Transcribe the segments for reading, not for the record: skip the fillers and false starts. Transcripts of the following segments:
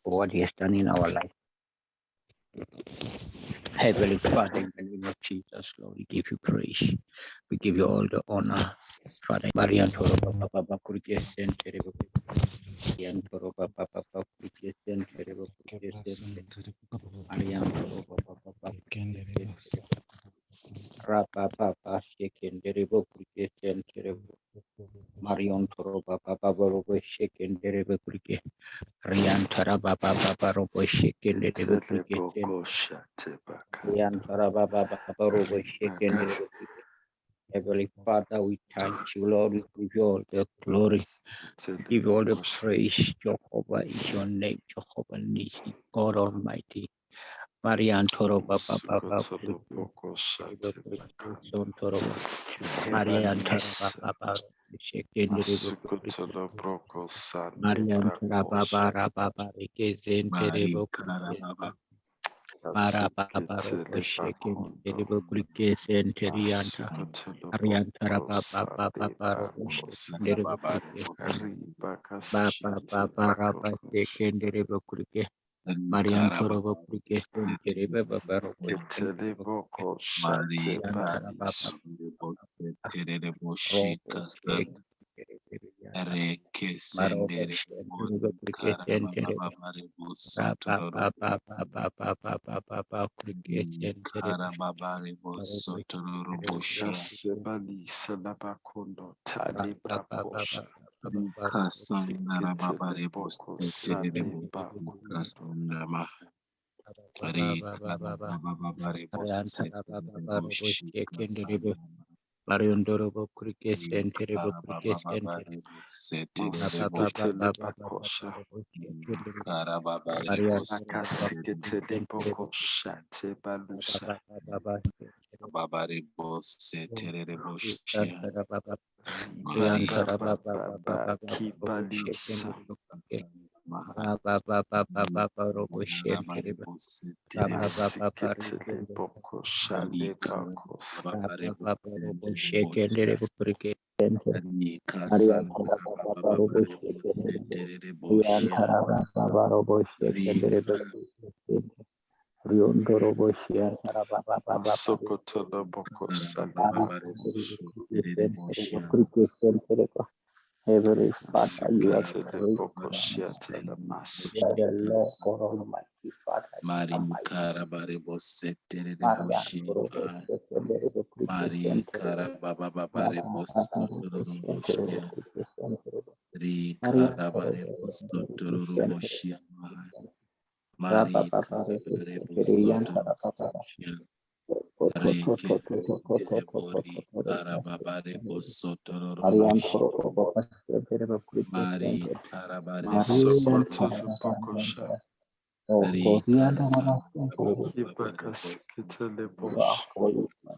for what He has done in our life. Heavenly Father, in the name of Jesus, Lord, we give you praise. We give you all the honor. Father, Marian Toro Papa Kurikesen Terrible. Marian Toro Papa Kurikesen Terrible Kurikesen. Marian Toro Papa Kurikesen. Rapa Papa Shaken Terrible Kurikesen Terrible. Marion Toro Papa Robo Shaken Terrible Kurikesen. Rian Tara Papa Robo Shaken Terrible Kurikesen. Rian Tara Papa Robo Shaken Terrible Kurikesen. Heavenly Father, we thank you, Lord. We give you all the glory. Give you all the praise. Jehovah is your name. Jehovah Nisi, God Almighty. Marian Toro Papa Son Toro Marian Toro Papa Marian Tara Papa Rekezin Terrible Mara Papa Shaking Terrible Cricket Terianta Arian Tara Papa Terrible Papa Rapa Shaking Terrible Cricket Marian Torobo Cricket Terrible Papa Mariondorobo Cricket Terrible Cricket Heavenly Father, you are the great you are the Lord God Almighty, Father, you are great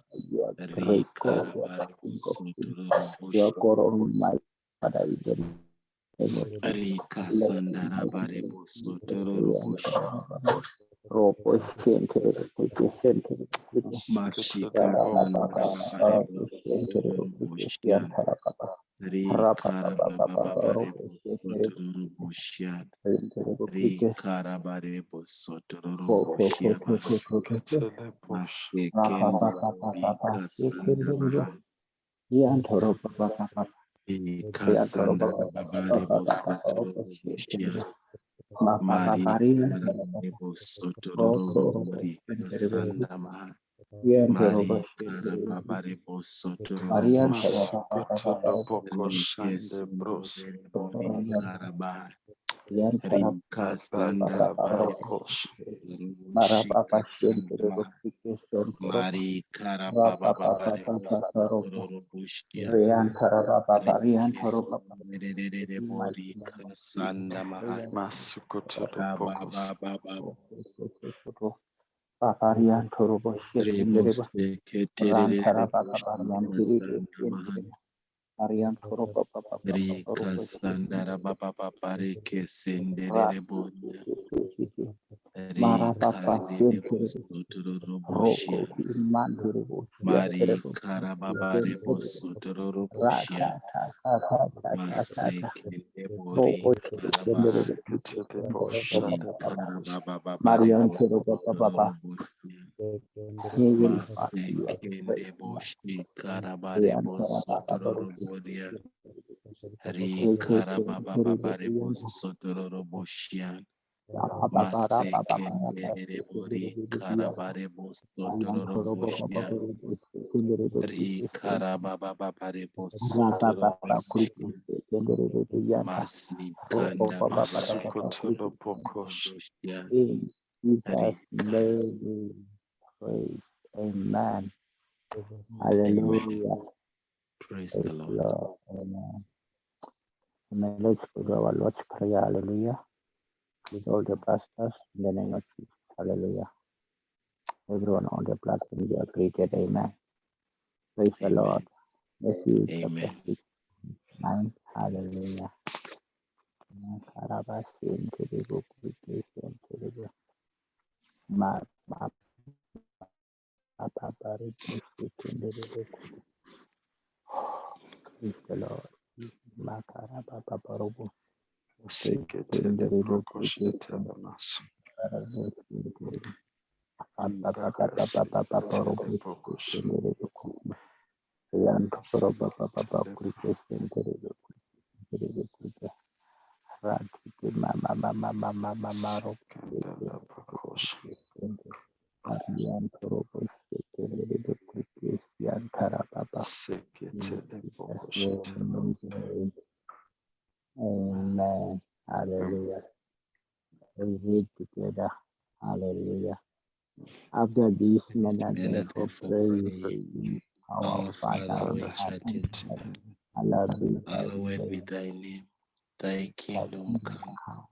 God, you are the King of Kings, you are God Almighty, Father, Paparian Torobo Shekenderiba Rantara Babarian Tiribi Arian Toroba Papa Sandara Baba Parike Sendere Mara papa roko imandiribo Mari yenterebo Karababarebo Sotoroboshia rata ta ta ta ta ta ta ta Masekendebori roko Karabas Seketeleboshata Ri Marion Karabababarebo Terebo Papa. Sotoroboshia Healing Father, you are great. Masekendeboshi Rian Karabarebo Tarababaru. Sotoroboria Ri Terebo Karabababarebo Sotoroboshia Papa Masekendebori Karabarebo Sotoroboshia Ri Karabababarebo Sotoroboshia Masi Kanda Babarebo Masukotolobokos. Sotoroboshia In Jesus' Ri name we pray. Amen. Amen. Hallelujah. Praise Praise the the Lord. Lord. Amen. Amen. Let's go to our Lord's Prayer. Hallelujah. With all the pastors in the name of Jesus. Hallelujah. Everyone on the platform, you are greeted. Amen. Praise the Amen. Lord. Matthew chapter Amen. 6, 9. Hallelujah. Karabasin to the book, vacation to the book. Ma, ma, pa, pa, pa, re, bo, shi, kin, de, de, de, ku. Praise the Lord. Ma, kara, pa, pa, pa, ro, bo, shi, kin, de, de, book, vacation. Seketelebrokoshitelemas. Kara, bo, shi, kin, de, de. Pa, pa, pa, pa, pa, pa, pa, pa, pa, ro, bo, shi, Ibakaseketelebokos. kin, de, de, de, ku. Yan, to, ro, pa, pa, pa, pa, ku, Seketelebokos. vacation, de, de, de, ku. De, de, de, ku, de. Ra, ki, ki, ma, ma, ma, ma, ma, ma, ma, ma, ro, shi, kin, de, de, de, ku, vacation, de. Arian, to, ro, bo, shi, kin, de, de, de, ku, vacation, kara, pa, pa. In Jesus' name, we pray. Amen. Hallelujah. We read together. Hallelujah. After this manner, May I therefore, therefore pray pray, ye, our our Father Father which which art art in in heaven, heaven, hallowed be thy hallowed be name. thy name. Thy Thy kingdom kingdom come, come.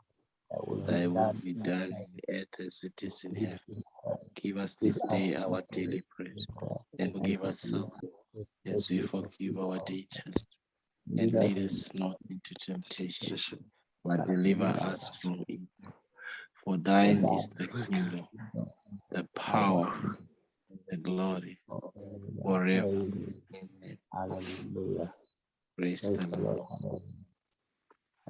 Thy will be thy will done be in done earth in earth as it as is in it is heaven. in heaven. Give us Give this us day this our day daily bread, our bread, and and forgive us forgive our us as as we we forgive forgive our our debtors. lead And us lead into us not into temptation, Temptation. but but deliver deliver us us from evil. For from thine thy is the kingdom, kingdom, the power, power, and the glory forever. forever. Amen. Amen. Hallelujah. Praise Praise the the Lord. Lord.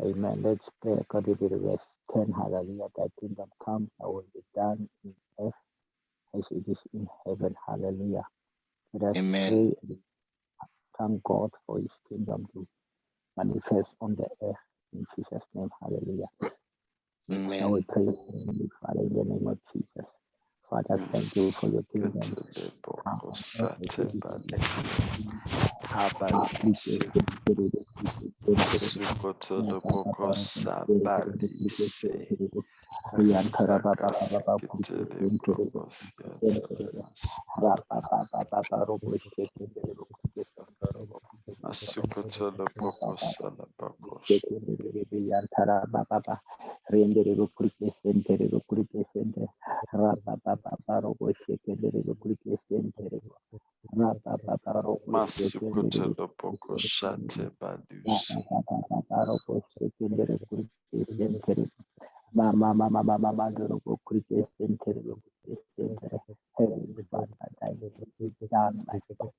Amen. Let's pray according to the verse 10. Hallelujah. Thy kingdom come, thy will be done in earth as it is in heaven. Hallelujah. Let us Amen. pray and thank God for his kingdom to manifest on the earth. In Jesus' name. Hallelujah. Now we Amen. pray, Father, in the name of Jesus. Father, thank you for your kingdom to come on earth as it is in Seketelebokosatebale. heaven. Masukotolobokosabadise. Ibakaseketelebrokosyatelemas. Masukotolobokosalabakosh. Yantara baba rendere kurike sentere kurike sente rapa baba robo shekendere kurike sentere rapa baba robo shekendere Masukotolobokoshatebadus. rapa baba robo shekendere kurike sentere mama mama mama mama robo kurike sentere kurike sentere Heavenly Father, thy will be done, my God,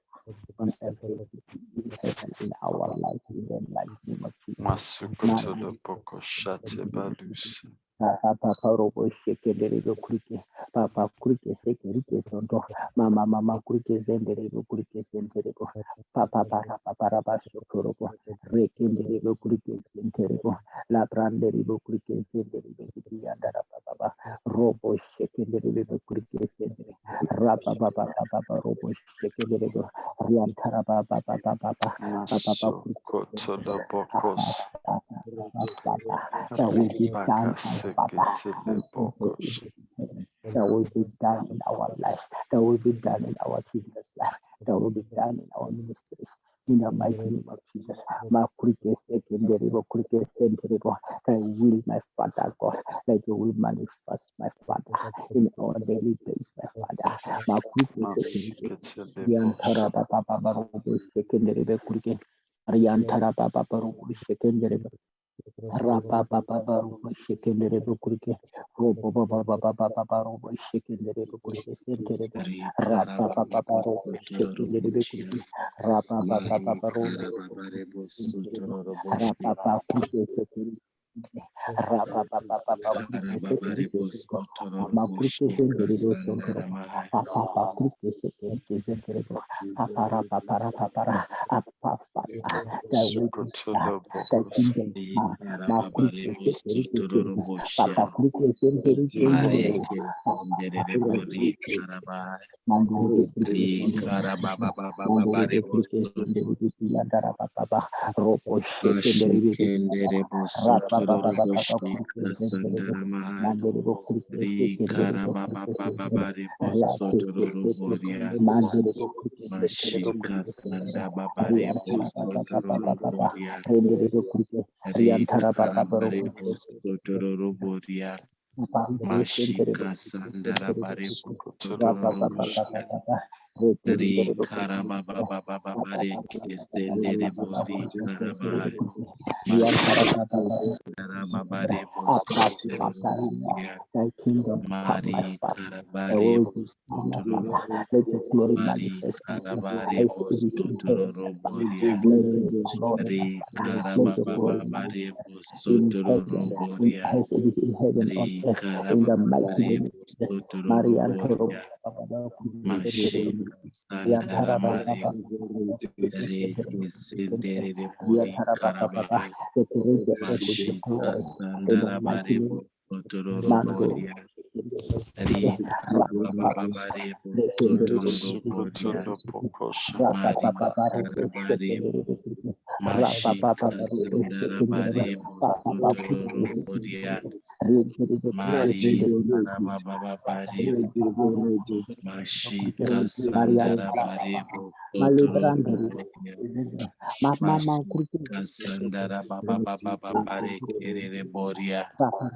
on earth as it is in heaven in our life in the mighty name of Jesus. Masukotolobokoshatebadus. Papa robo shekendere kurike papa kurike sekerike sondo mama mama kurike zendere kurike sentere papa para papa baso robo rekendere kurike sentere la prandere kurike zendere kurike andara papa robo shekendere kurike sentere rapa papa papa robo shekendere riantara papa papa papa papa kurike Masukotolobokos. that will be done, my Father, and Ribakaseketelebokos. that will be done in our life, that will be done in our children's life, that will be done in our ministries. In the mighty name of Jesus, my quickest secondary, quickest century, thy will, my Father God, let your will manifest, my Father, in our daily days, my Father. My quickest secondary, Masiketelebos. Yantara Papa Baru, secondary, quick, Riantara Papa Baru, secondary. Rapa papa robo shikendere bukurike robo baba baba baba robo shikendere bukurike sentere bo rapa papa robo shikendere bukurike rapa papa Mari papa robo Karababarebo sentere bo Sotoroboshi rapa papa kurike sentere rapa papa papa kurike Karababarebo sentere bo ama kurike Sotoroboshi sentere bo sentere bo Kasandaramahai papa papa kurike sentere bo papa rapa papa apa that wicked Sukutula that Bokos. kingdom Karababarebo Sotoroboshi Papa Mari Kenderebo Karabai Ri Karababababarebo Bashi Kenderebo Sotoroboshi Kasandaramahai Ri Karababababarebo Sotoroboria Mashika Sanda Babare Bostotoro Boria Re Karabare Bostotoro Boria Mashika Sanda Rabare Sukutula Bostotoro Bokos. Boria Re Karababababare Kesendere Bori Karabai Mashika Karababare Bostotoro Boria Thy kingdom come, my Mari Father. Karabare Oh, Bostotoro let your glory Mari manifest in us. Karabare I spirit in heaven, Bostotoro my Father. Boria Let your glory, my Re Father. Let your glory Karabababare manifest in Bostotoro heaven, Boria in heaven on Re earth, in the mighty Karababare name of Jesus. Bostotoro Marian Toro, Boria Mashi Sandara Mare Re Kesendere Bori Karabai decorate the earth with your Mashi glory, in the Sandara mighty Bare name of Bostotoro Mando. Boria Re Karabababare Bostotoro Boria Sukutula Bokos. Mari Karabare Mashika Sandarabare Bostotoro Boria Mari Karabababare Mashika Sandarabare Bostotoro Boria Mama, Mashika Sandarabababare Kerere Boria Rapa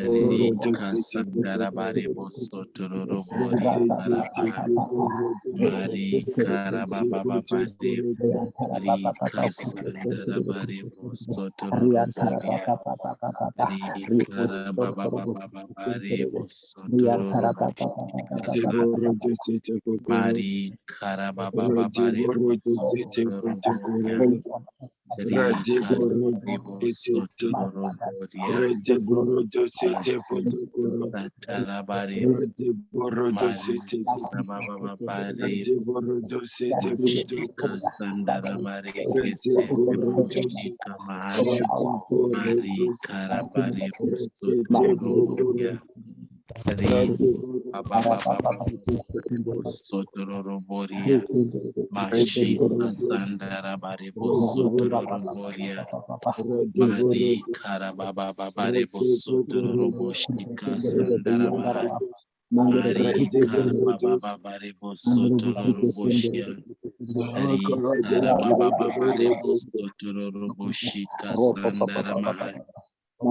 Rika Sandarabare Bostotoro Boria Karabai Mari Karabababare Rika Sandarabare Bostotoro Boria Rikarababababare Bosotoro Boshika Sanda Mari Karabababare Bosotoro Boria Rikarabare Bosotoro Boria Mashi Satarabare Mari Karabababare Mashika Sandarabare Kesende Boshika Mahai Mari Karabare Bosotoro Boria Ri Ababa Sotoro Boria Mashi Asandara Barebo Sotoro Boria Mari Karababa Barebo Sotoro Boshika Sandara Bahai Mari Karababa Barebo Sotoro Boshia Ri Karababa Barebo Sotoro Boshika Sandara Mahai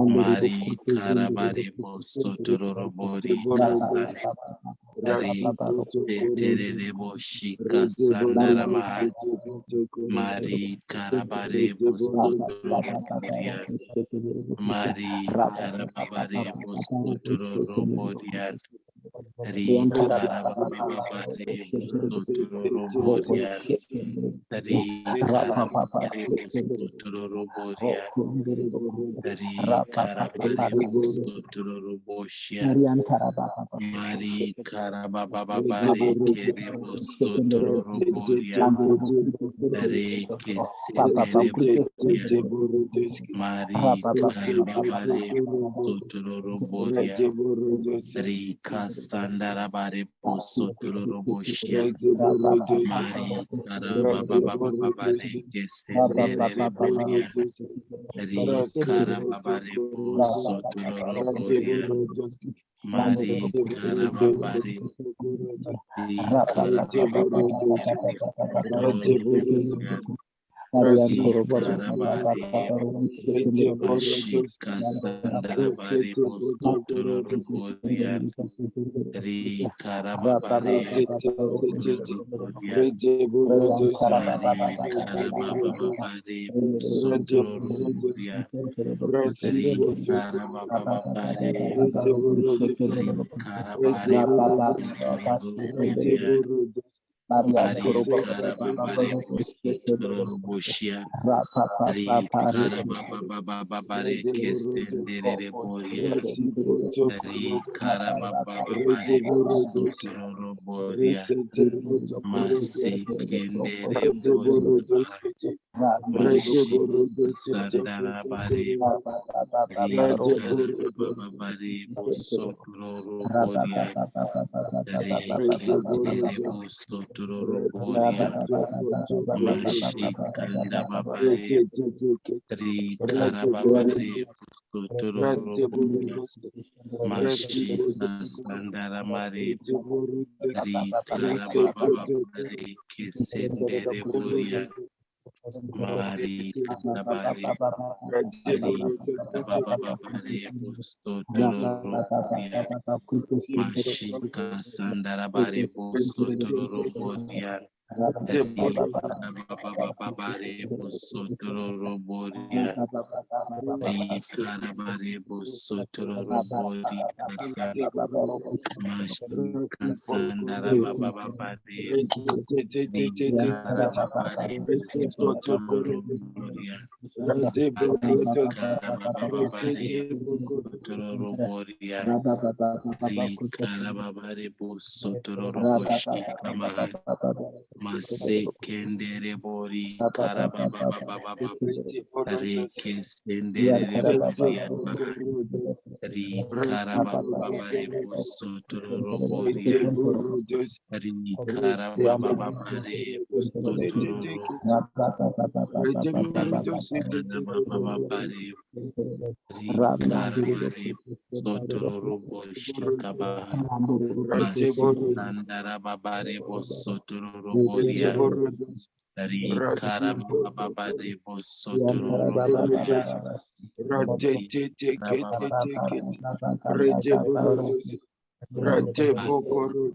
Mari Karabarebo Sotoro Bori Kasan Ri Teterebo Shika Sandara Mahai Mari Karabarebo Sotoro Borian Mari Karabarebo Sotoro Borian Ri Karabarebo Sotoro Borian Ri Karabarebo Sotoro Borian Ri Karabarebo Sotoro Boshian Mari Karabababare Kerebo Sotoro Borian Re Kesendere Borian Mari Karababare Sotoro Borian Ri Kasandarabare Sotoro Boshian Mari Karabababare Kesendere Borian Ri Karababare Sotoro Borian Mari Karababare Ri Karababare Sotoro Borian Mashika Sandara Bari Bosotoro Rubodian Ri Karababare Rubodian Mari Karababare Bosotoro Rubodian Ri Karababare Ri Karabare Rubodian Ari Karababare Bosotoro Rubodian Ri Karababare Kestendere Boria Ri Karababare Bosotoro Boria Masi Kendere Boria Mashi Sandara Bare Ri Karababare Bosotoro Boria Ri Kendere Bosotoro Boria Mashi Kandababare Ri Karababare Bosotoro Boria Mashi Sandara Mare Ri Karababare Kesendere Boria Mari Karabare Ri Karababare Bosotoro Boria Mashi Sandara Bare Bosotoro Boria Ri Karababare Bosotoro Boria Ri Karabare Bosotoro Boria Mashi Sandara Bababare Ri Karababare Bosotoro Boria Ri Karababare Bosotoro Boria Ri Karababare Bosotoro Boshi Kamaha Mase Kendere Bori Karababababa Ri Kesendere Boria Ri Karababare Bosotoro Boria Ri Karababare Bosotoro Karababare Ri Karabare Bosotoro Boshi Kabaha Masi Kandara Babare Bosotoro Boria Ri Karababare Bosotoro Boria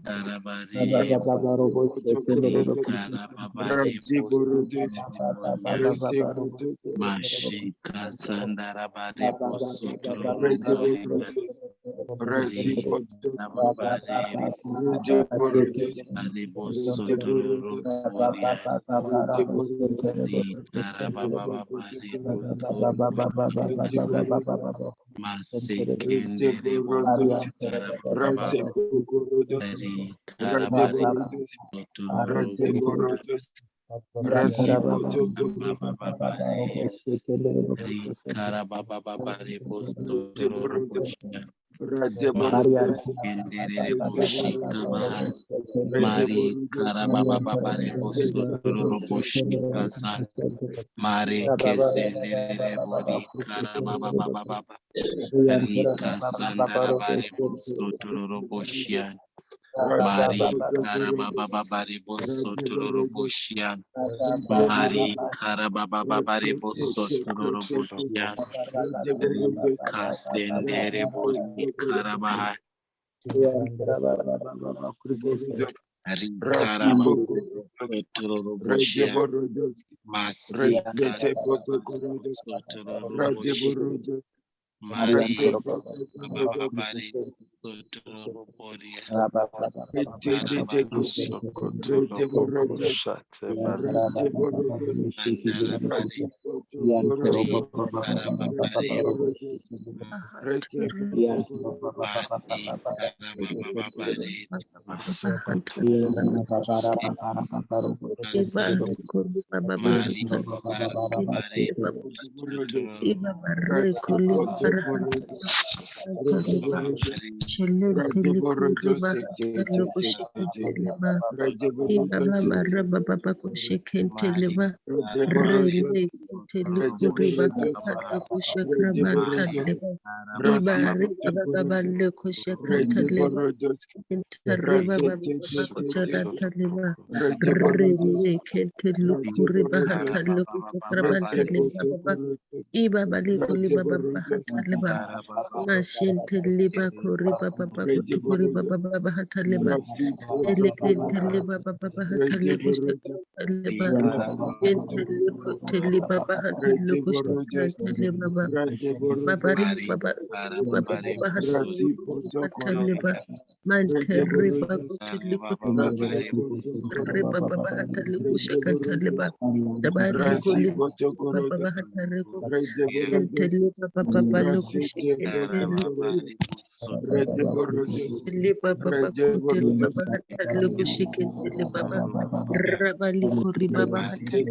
Karabare Karababare Boria Mashi Kasandara Bare Bosotoro Boria Ri Karababare Bare Bosotoro Boria Ri Karababare Bosotoro Boria Masi Kendere Boria Karababa Ri Karabare Bosotoro Boria Karababare Ri Karababare Bosotoro Boria Masi Kendere Boshika Baha Mari Karababare Bosotoro Boshika San Mari Kesendere Bori Karabababa Ri Kasandara Bare Bosotoro Boshian Mari Karababare Bosotoro Boshian Mari Karababare Bosotoro Boshian Ri Kasendere Bori Karabaha Ri Karababare Boshian Masi Karababare Bosotoro Boshian Mari Bababare Bosotoro Boria Masokotolo boko shate bari. Andara Bari Ri Karababare Mari Karababare Masokotolo boko Kasan Mari Karababare Bosotoro Mari Telikuriba Kushakrabanta Leba Ibari Bababale Kushakanta Leba Interriba Baba Kusharata Leba Rene Kente Lukuriba Hata Lukushakrabanta Leba Baba Iba Baliko Liba Baba Hata Leba Mashente Liba Kuriba Baba Kutukuriba Baba Hata Leba Elekente Leba Baba Hata Lukushakrabanta Leba Tele baba hatele kushakran tele baba babari baba baba baba hatele hatele baba mantere baba tele baba reba baba hatele kushakran tele baba dabari kuli baba hatele tele baba baba lo kushakran tele baba baba tele baba hatele kushakran tele baba rabali kuri baba hatele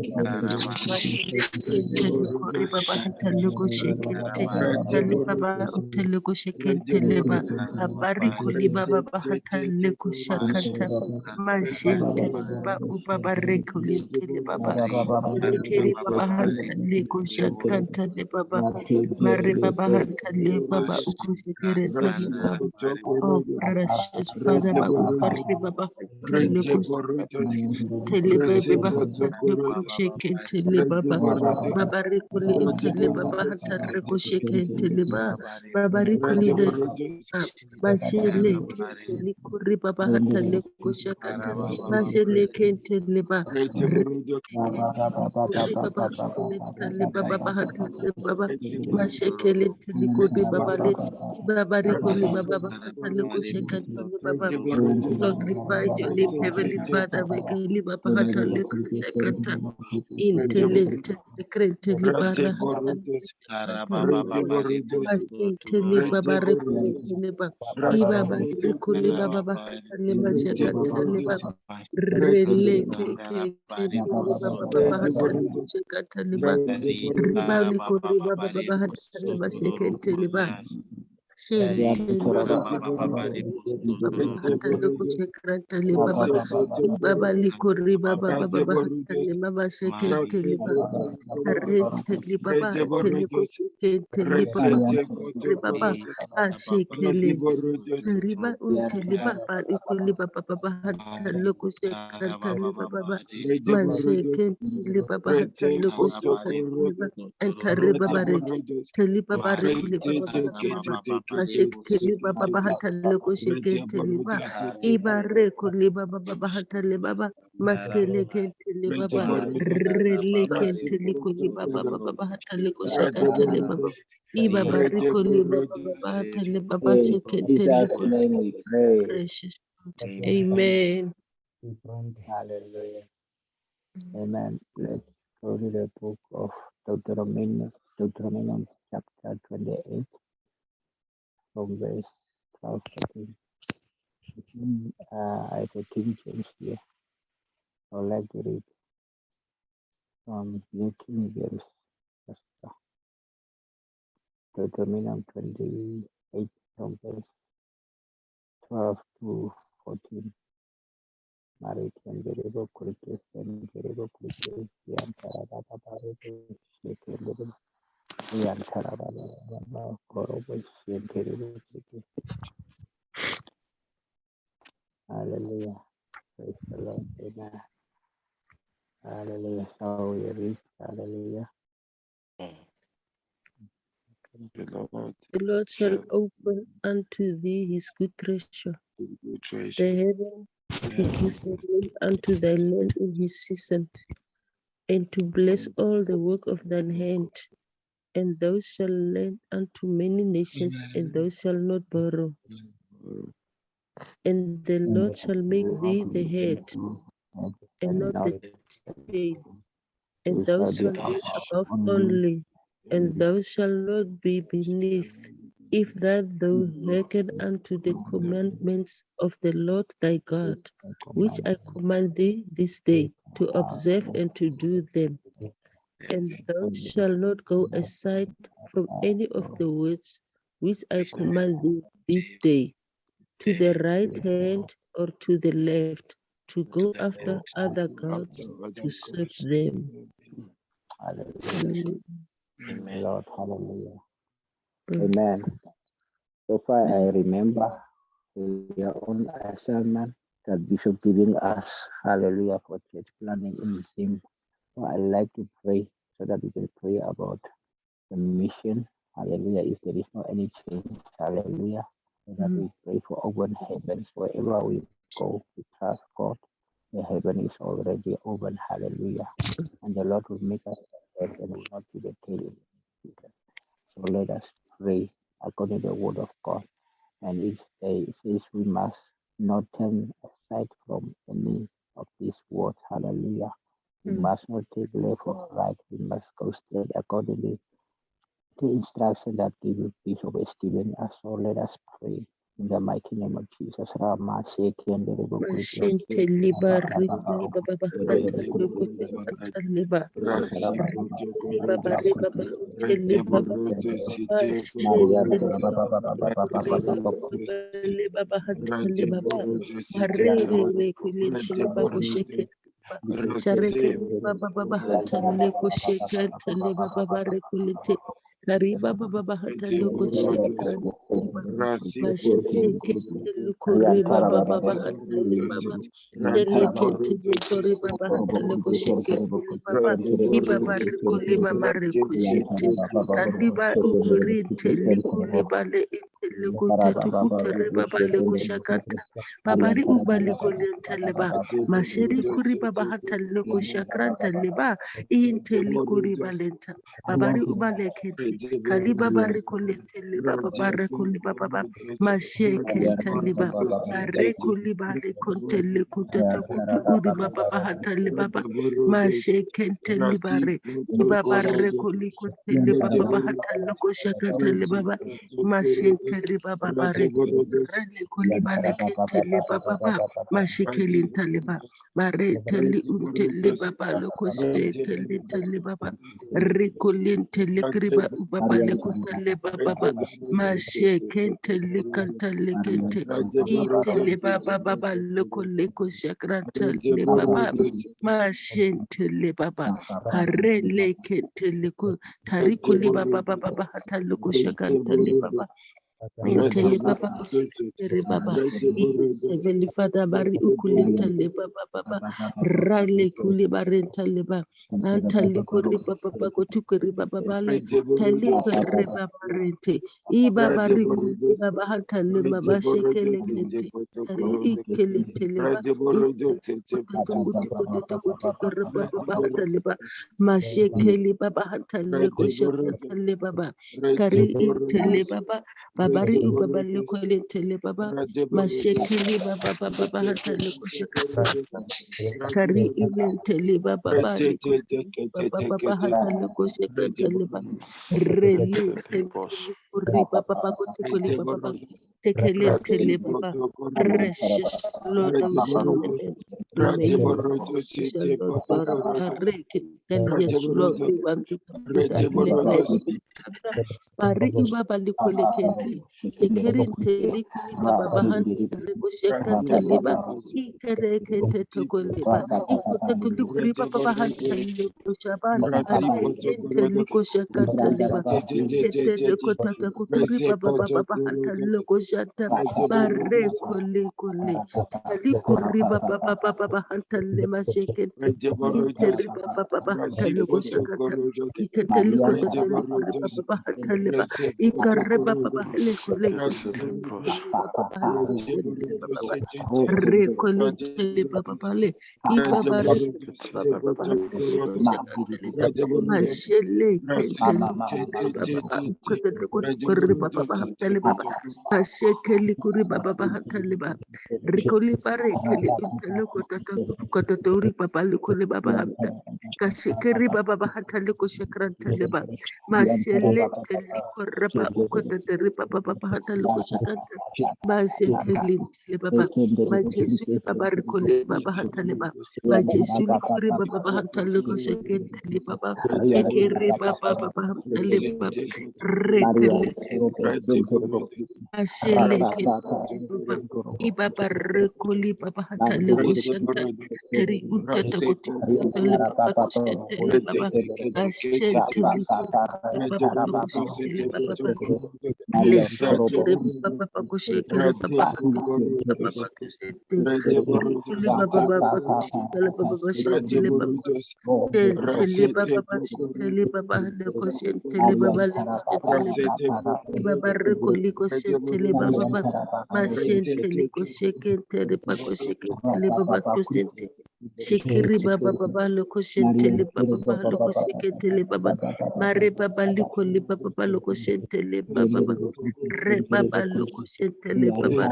Telikuri baba telugu shekente teli baba telugu shekente leba abari kuli baba telugu shakanta mashente baba ubaba rekuli teli baba telikiri baba telugu shakanta le baba mari baba teli baba ukushikere teli baba. Oh precious Father, ubari baba telugu tele baba telugu shekente le baba Babarikuli intele baba hatareko sheke intele ba babarikuli de bashele kentele kuri baba hatareko shakanta bashele kentele ba kuri baba hatareko baba hatareko baba mashekele intele kuri baba le babarikuli baba hatareko shakanta baba glorify your name heavenly Father begeli baba hatareko shakanta Intellect, crentili barra, Masintili babare kuleba, Iba bari kuleba baba hataleba shakataleba, Rele keke baba baba hataleba shakataleba, Ribali kuleba baba hataleba shakataleba, Baba likori baba baba hatale baba sekentele baba retele baba teleko sekentele baba baba ashekele riba untele baba likoli baba baba hatale ko sekentele baba mashekentele baba hatale ko sekentele baba entare baba reke tele baba rekuli baba baba Mashekeli baba bahatale ko shekenteli ba ibare koli baba baba hatale baba maskele kenteli baba rele kenteli koli baba baba bahatale ko shekenteli baba ibaba rikoli baba baba hatale baba In shekenteli Jesus' koli name we pray. precious God. Amen. Hallelujah. Amen. Let's go to the book of Deuteronomy chapter 28 from verse 12 to 13. I have a King James here. I would like to read from New King James. Deuteronomy 28 from verse 12 to 14. Mari Kendrebo Kurikis and Kerebo Kurikis, Yantarada Shekere, Yantarada Korobo Shekere. Hallelujah. Praise the Lord. Amen. Hallelujah. So we read, hallelujah. The Lord shall open unto thee his good treasure, the heaven to give rain unto thy land in his season, and to bless all the work of thine hand. And thou shalt lend unto many nations, and thou shalt not borrow. And the Lord shall make thee the head, and not the tail. And thou shalt be above only, and thou shalt not be beneath, if that thou hearken unto the commandments of the Lord thy God, which I command thee this day, to observe and to do them. And thou shalt not go aside from any of the words which I command thee this day, to the right hand or to the left, to go after other gods to serve them. Hallelujah. Amen. Lord, hallelujah. Amen. So far, I remember your own assignment that Bishop giving us, hallelujah, for church planning in Zim. So I like to pray so that we can pray about the mission, hallelujah, if there is no any change, hallelujah, so that we pray for open heavens wherever we go, we trust God. The heaven is already open, hallelujah, and the Lord will make us the head and will not be the tail in Jesus. So let us pray according to the word of God. And each day it says we must not turn aside from any of these words. Hallelujah. We must not take left or right. We must go straight accordingly to the instruction that Bishop is giving us. So let us pray in the mighty name of Jesus. Rama Sheki and the Rebo Mashente liba rikuli baba bahata lukuti hata liba rikuli baba riba bahute liba mashente liba bahata liba harere lekuli liba kusheke shareke baba baba hata lekusheke liba baba rekulite kariba baba bahata lekusheke masheke lukuri baba baba hata liba Delicate Victory Baba Hataleko Sheke Baba Ibaba Rikuli Mama Rikushite Kaliba Ukurinte Likuleba Le Intelekuta Tukutere Baba Lekushakata Babari Ubaliko Lenteleba Masheri Kuri Baba Hataleko Shakranta Leba Intelikuri Balenta Babari Ubalekente Kaliba Barikolente Leba Baba Rekuli Baba Masheke Taliba Arekuli Bale Kontele Kutata Kutukuri Baba Hatali Baba Masheke Libare Ibaba Rekuli Kontele Baba Hatali Koshakatele Baba Mashente Baba Bare Rele Kulibale Kentele Baba Mashikeli Taliba Mare Teli Untele Baba Lokose Kele Tele Baba Rekulin Telekriba Baba Lekutele Baba Masheke Tele Kantele Kente Itele Baba Baba Loko Leko Shakranta Le Baba Mashente Le Baba Harele Kente Leko Tariko Le Baba Baba Hata Loko Shakranta Le Baba Intele Baba Kushikere Baba Heavenly Father Bari Ukulinta Le Baba Baba Rale Kuli Barenta Leba Antali Kuri Baba Kotukuri Baba Bale Tali Kuri Baba Rente Iba Bari Kuli Baba Hantale Baba Shekele Kente Tari Ikele Teleba Baba Hataleba Mashekeli Baba Hantale Koshakantale Baba Kari Intele Baba Babari Ubaba Lukole Tele Baba Mashekili Baba Baba Hatale Kushaka Kari Tele Baba Bali Baba Baba Hatale Kushaka Tele Baba Rele Kuri Baba Kotikuli Baba Tekele Tele Baba Precious Lord of May you Lord God of our yes Lord we want to complete that let Pari Baba Likole Kente Ekerinte Likuli Baba Bahanta Likoshekanta Liba Ikerekente Togoleba Ikote Likuri Baba Bahanta Likoshaban Kente Likoshekanta Liba Ikete Likota Kuturi Baba Baba Bahanta Likoshata Bare Kole Kole Likuri Baba Baba Bahanta Lema Shekente Interi Baba Bahanta Likoshekata Ikete Likota Likuri Baba Bahanta Liba Ikareba Baba Lekole Recolite Baba Bale Ibaba Baba Mashele Baba Mashekeli Kuri Baba Hataliba Ricoli Barekeli Kotatori Baba Lucoli Baba Hamta Kashekeri Baba Hataliko Shakrantaleba Mashele Telikoraba Ukotari Baba Hataliko Shakanta Mashekeli Telebaba Majesuli Baba Ricoli Baba Hataleba Majesuli Kuri Baba Hataliko Shakentali Baba Ekeri Baba Hataleba Rekeli Ashele Ibaba Rekoli Baba Hataleko Shanta Teri Untata Kotele Baba Kosha shentele baba ashentele baba kushentele baba leshentere baba kushekere baba baba kushentele irikuli baba kushekele baba shentele baba shentele baba shentele baba leko shentele baba leko shentele baba rikuli kushentele baba mashentele kushekentele baba kushekentele baba kushentele shekiri baba baba leko shentele baba leko shekentele baba mare baba liko li baba leko shentele baba re baba leko shentele baba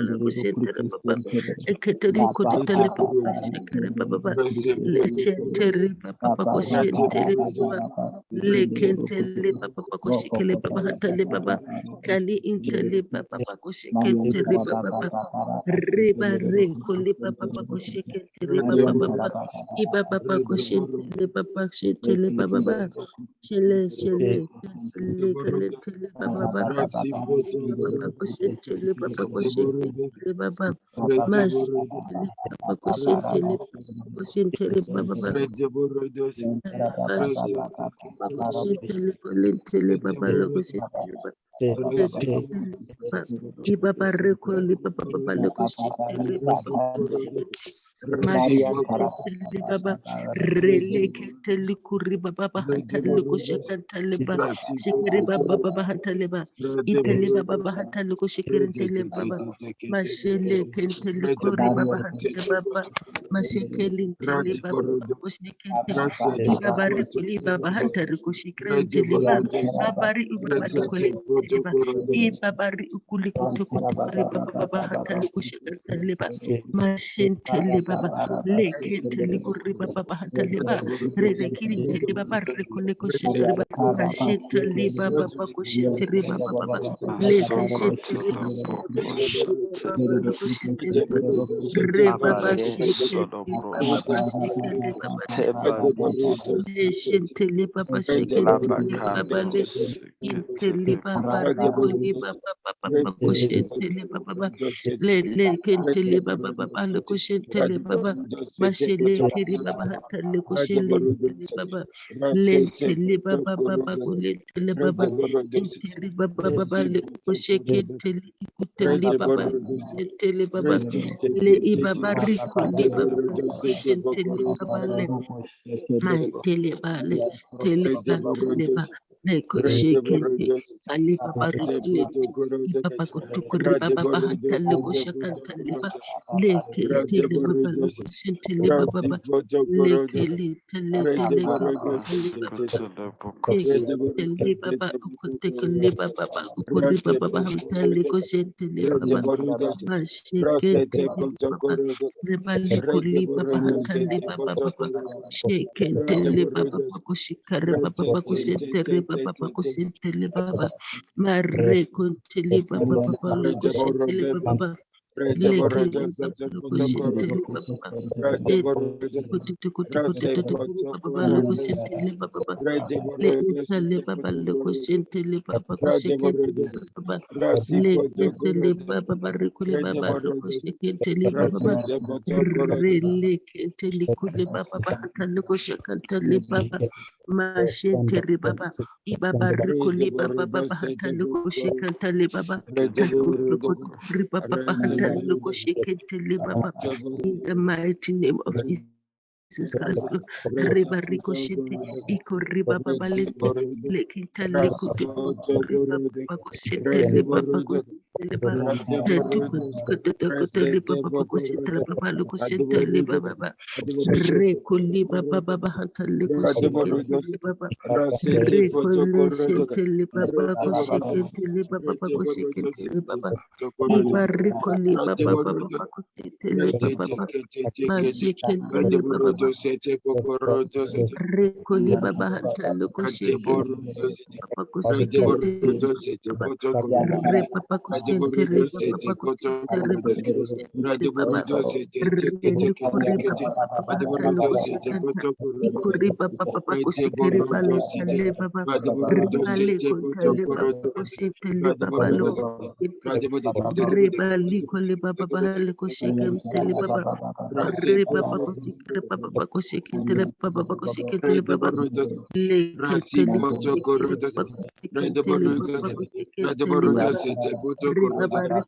leko shentele baba eketeri kotele baba shekere baba le shentele baba ko shentele baba le kentele baba ko shekele baba hatale baba kali intele baba ko shekentele baba reba re koli baba ko shekentele baba iba baba ko shentele baba shentele baba shele shele shele kele tele baba baba ko shentele baba ko shekentele baba mas shentele baba ko shentele baba baba shentele kole tele baba lo ko shentele baba Ibaba rekoli baba leko shitele baba mashitele baba releke tele kuri baba hatale ko shakantale ba shikere baba baba hatale ba itele baba hatale ko shikere tele baba mashele kentele kuri baba hatale baba mashikele tele baba ko shikente ibaba rekoli baba hatale ko shikere tele baba abari ibaba rekoli tele baba ibabari ukuli kutukuri baba hatali kushikatali ba mashenteli baba leketeli kuri baba hatali ba redekiri teli baba rekule kushiteli ba mashenteli baba kushiteli baba lekeshiteli baba kushiteli re baba shenteli baba shekeli baba shenteli baba shekeli baba inteli baba rekoli baba kushentele baba le kentele baba le kushentele baba mashele kiri baba hatale kushele baba lentele baba kulentele baba intele baba le kushekentele ikutele baba lentele baba le ibaba rikoli baba kushentele baba le mantele bale tele ba leko shekente ali baba rikulete ibaba kutukuri baba bahanta leko shakanta leba leke tele baba leko shentele baba leke tele tele tele baba ukutele baba ukuri baba hanta leko shentele baba mashekente baba rebali kuli baba hanta leba baba shekentele baba kushikare baba kusentere baba kusentere baba mare kontele baba kushentele baba lekele baba kushentele baba kutu baba kushentele baba le utale baba kushentele baba kushekentele baba le ketele baba rekule baba kushekentele baba rele ketele kule baba hatale kushekentele baba mashentele baba ibaba rekule baba hatale kushekentele baba kuri baba hatale kushekentele baba in the mighty name of Jesus Christ, riba ricoshete, iko riba babalente, lekinta likutu, riba babacoshete, liba bacoshete, liba tetu liba babacoshete, liba bacoshete, liba baba, reko liba baba hanta likoshete, liba baba, reko leshete, liba bacoshete, liba babacoshete, liba baba, iba riko liba baba bacoshete, liba baba. Mashekele baba rekoli baba hanta loko shekele baba kushekente baba re baba kushekente re baba kushekente re baba re kuri baba hanta loko shekanta ikuri baba kushekere bale tale baba ribale kontale baba kushekele baba loko Reba liko le baba baba liko sheke mtele baba reba baba kutikere baba baba koshekentele baba koshekentele baba leketele baba koshekentele baba koshekentele baba riba bari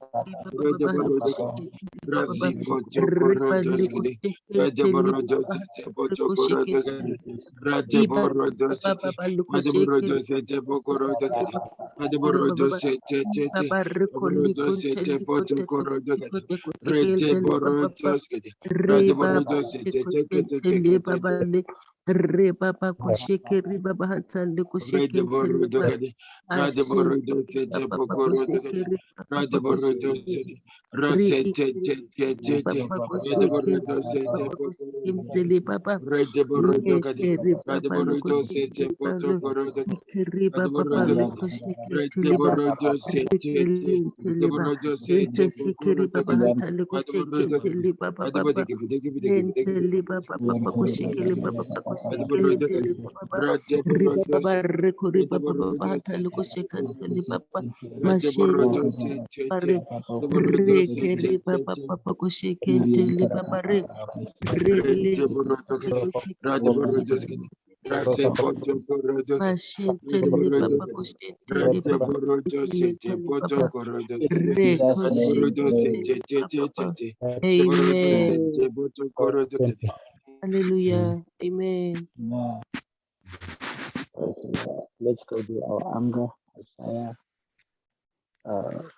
baba koshekentele baba riba lekoshekentele baba koshekentele riba baba koshekentele baba baba rekoli konteli kote kote kote kote kentele baba re baba koshekentele baba le re baba kosheke re baba hansande koshekentele baba ashentele baba kosheke re baba kosheke re baba kosheke baba koshekentele baba leke re baba koshekentele baba leke baba koshekentele baba Rekelentele ba lekesikiri baba hatale kushekentele baba baba lentele baba baba kushekele baba baba kushekelentele baba riba baba rekori baba baba hatale kushekentele baba mashete baba rekeri baba baba kushekentele baba relentele kushekentele Mashintele baba kushintele baba kushintele baba rekoshintele baba. Amen. Hallelujah. Amen. Let's go to our anger. Isaiah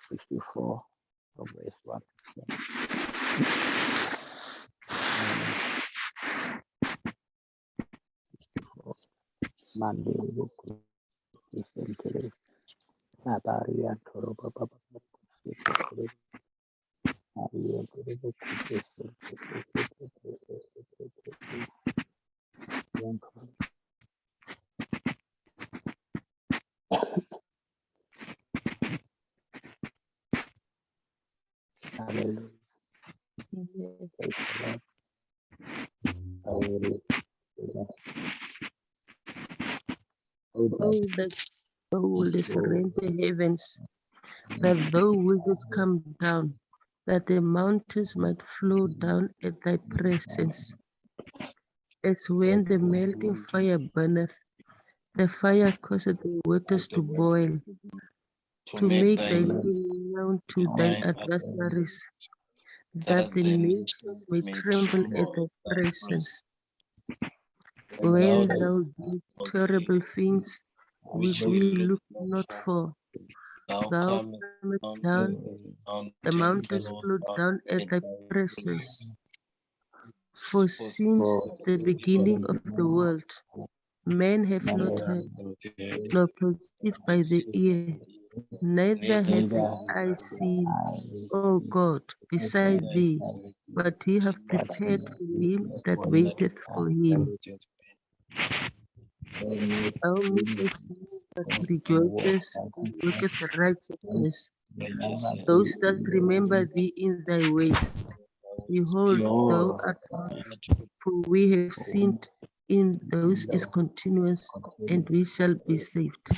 64 from verse 1. Monday, Nabarian Toroba Baba. Hallelujah. Oh, that thou wouldest rend the heavens, that thou wouldest come down, that the mountains might flow down at thy presence. As when the melting fire burneth, the fire causeth the waters to boil, to make thy name known to thine adversaries, that the nations may tremble at thy presence. When thou didst terrible things which we look not for, thou comest down, the mountains flow down at thy presence. For since the beginning of the world, men have not heard, nor perceived by the ear, neither have the eye seen, O God, beside thee, but he hath prepared for him that waiteth for him. Thou makest me that rejoices and worketh righteousness, those that remember thee in thy ways. Behold, thou art not, for we have sinned in those is continuous, and we shall be saved.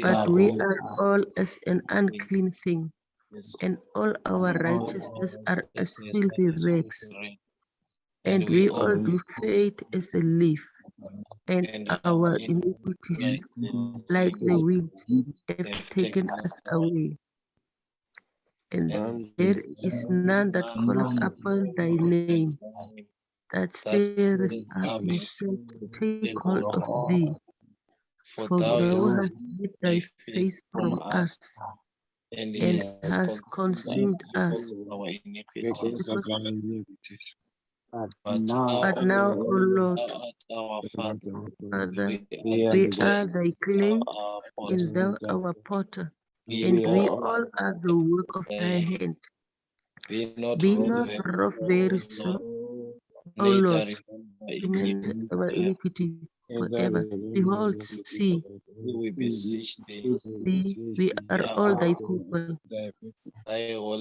But we are all as an unclean thing, and all our righteousness are as filthy rags. And we all do fade as a leaf, and our iniquities, like the wind, have taken us away. And there is none that calleth upon thy name, that stirreth up himself to take hold of thee. For thou hast hid thy face from us, and hast consumed us. But now, O Lord, Father, we are thy clay, and thou our potter, and we all are the work of thy hand. Be not wroth very soon, O Lord, remember our iniquity forever. Behold, see, we are all thy people.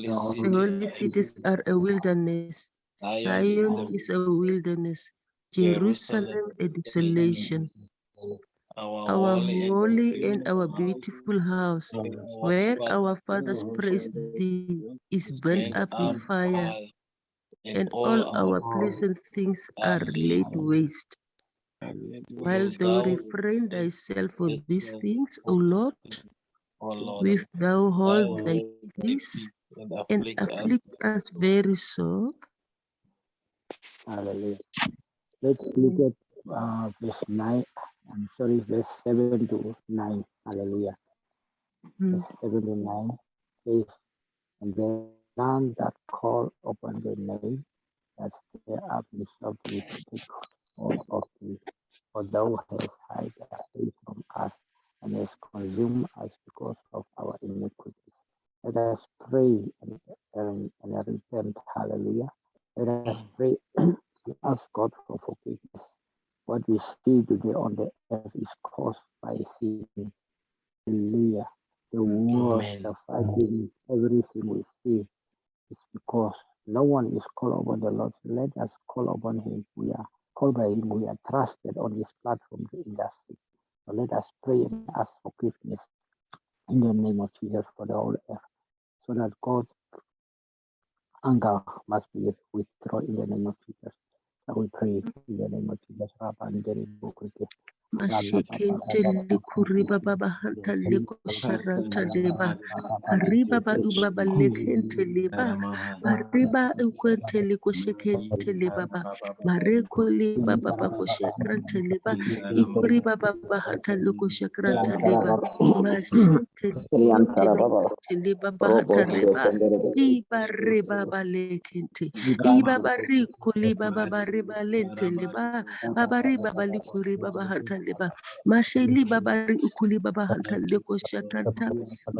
The holy cities are a wilderness. Zion is a wilderness. Jerusalem a desolation. Our holy and our beautiful house, where our fathers praised thee, is burnt up with fire. and all our pleasant things are laid waste. While thou refrain thyself of these things, O Lord, wilt thou hold thy peace and afflict us very sore? Hallelujah. Let's look at verse 9. Verse 7 to 9. Hallelujah. Verse 7 to 9 says, and then none that call upon the name that stir up himself will take hold of thee. For thou hast hid thy face from us and hast consumed us because of our iniquities. Let us pray and repent. Hallelujah. Let us pray and ask God for forgiveness. What we see today on the earth is caused by sin. Hallelujah. The war, the fighting, everything we see is because no one is called upon the Lord. Let us call upon Him. We are called by Him. We are trusted on this platform to intercede. So let us pray and ask forgiveness in the name of Jesus for the whole earth, so that God's anger must be withdrawn in the name of Jesus. So we pray in the name of Jesus. Mashekente likuriba baba hanta leko sharanta leba kariba ba ubaba lekente leba mariba ukwente liko shekente leba ba mareko leba baba ko shekrante leba ikuriba baba hanta leko shekrante leba mashekente likente leba hanta reba iba reba ba lekente iba bariko leba baba reba lente leba babari babali kuri baba hanta leba masheli babari ukuli baba hanta leko shakanta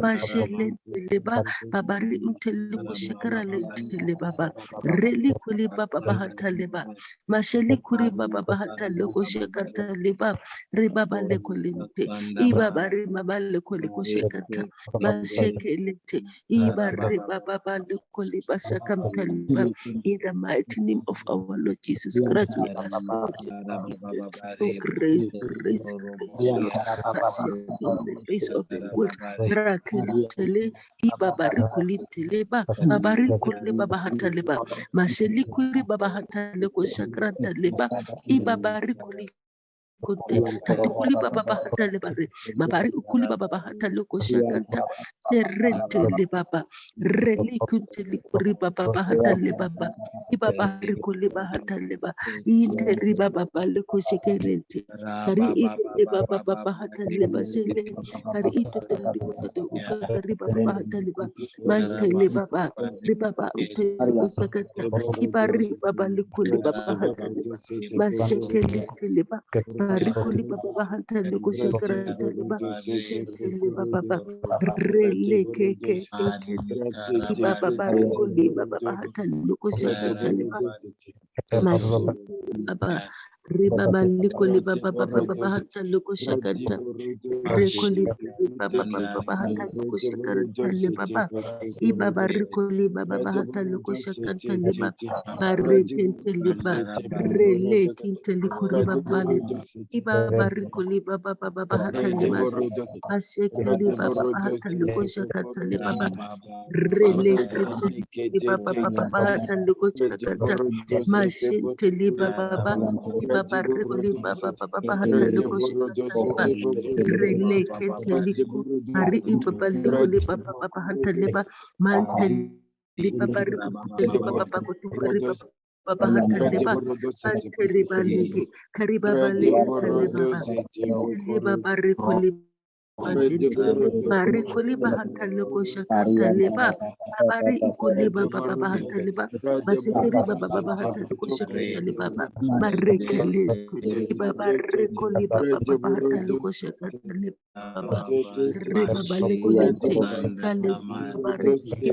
mashele leba babari unteliko shakara lente leba ba reli kuli baba hanta leba masheli kuri baba hanta leko shakanta leba ribaba leko lente ibabari baba leko shakanta masheke lente ibari baba leko leba shakamta leba. In the mighty name of our Lord Jesus Christ, we ask for grace, grace, grace, Lord. Mercy upon the face of the world. Rakilitele, Ibabarikulitle, Babarikule Babahataleba, Maselikuri Babahataleko Shakranta Leba, Ibabarikuli. Hatukuli baba bahata lebare mabari ukuli baba bahata loko shakanta rente le baba reli kunte likuri baba bahata le baba ibaba rikuli bahata leba inte riba baba loko shakerente kari ite le baba bahata leba sele kari ite te likote te ukata riba bahata leba mante le baba riba baba ute loko shakanta ibari baba likuli baba bahata leba mashekele leba Barikuli baba bahanta leko shakaranta leba tentele baba rele keke ibaba barikuli baba bahanta leko shakanta leba mashi baba ribaba likuli baba bahanta leko shakanta rekoli baba bahanta leko shakaranta leba ibaba rikuli baba bahanta leko shakanta leba barekente leba rele kinte likuri baba Iba barikuli baba hata libas asekeli baba hata likosha kata libaba releke baba hata likosha kata masinte liba baba iba barikuli baba hata likosha kata liba releke teliku ari iba barikuli baba hata liba mante liba barikuli baba kutukari baba hata liba mante liba leke kariba bale entale baba entale baba rekoli basente marikoli bahantale ko shakantale ba babari ikoli baba bahantale ba basekeri baba bahantale ko shakantale baba marekele baba rekoli baba bahantale ko shakantale baba reba bale kolente kale baba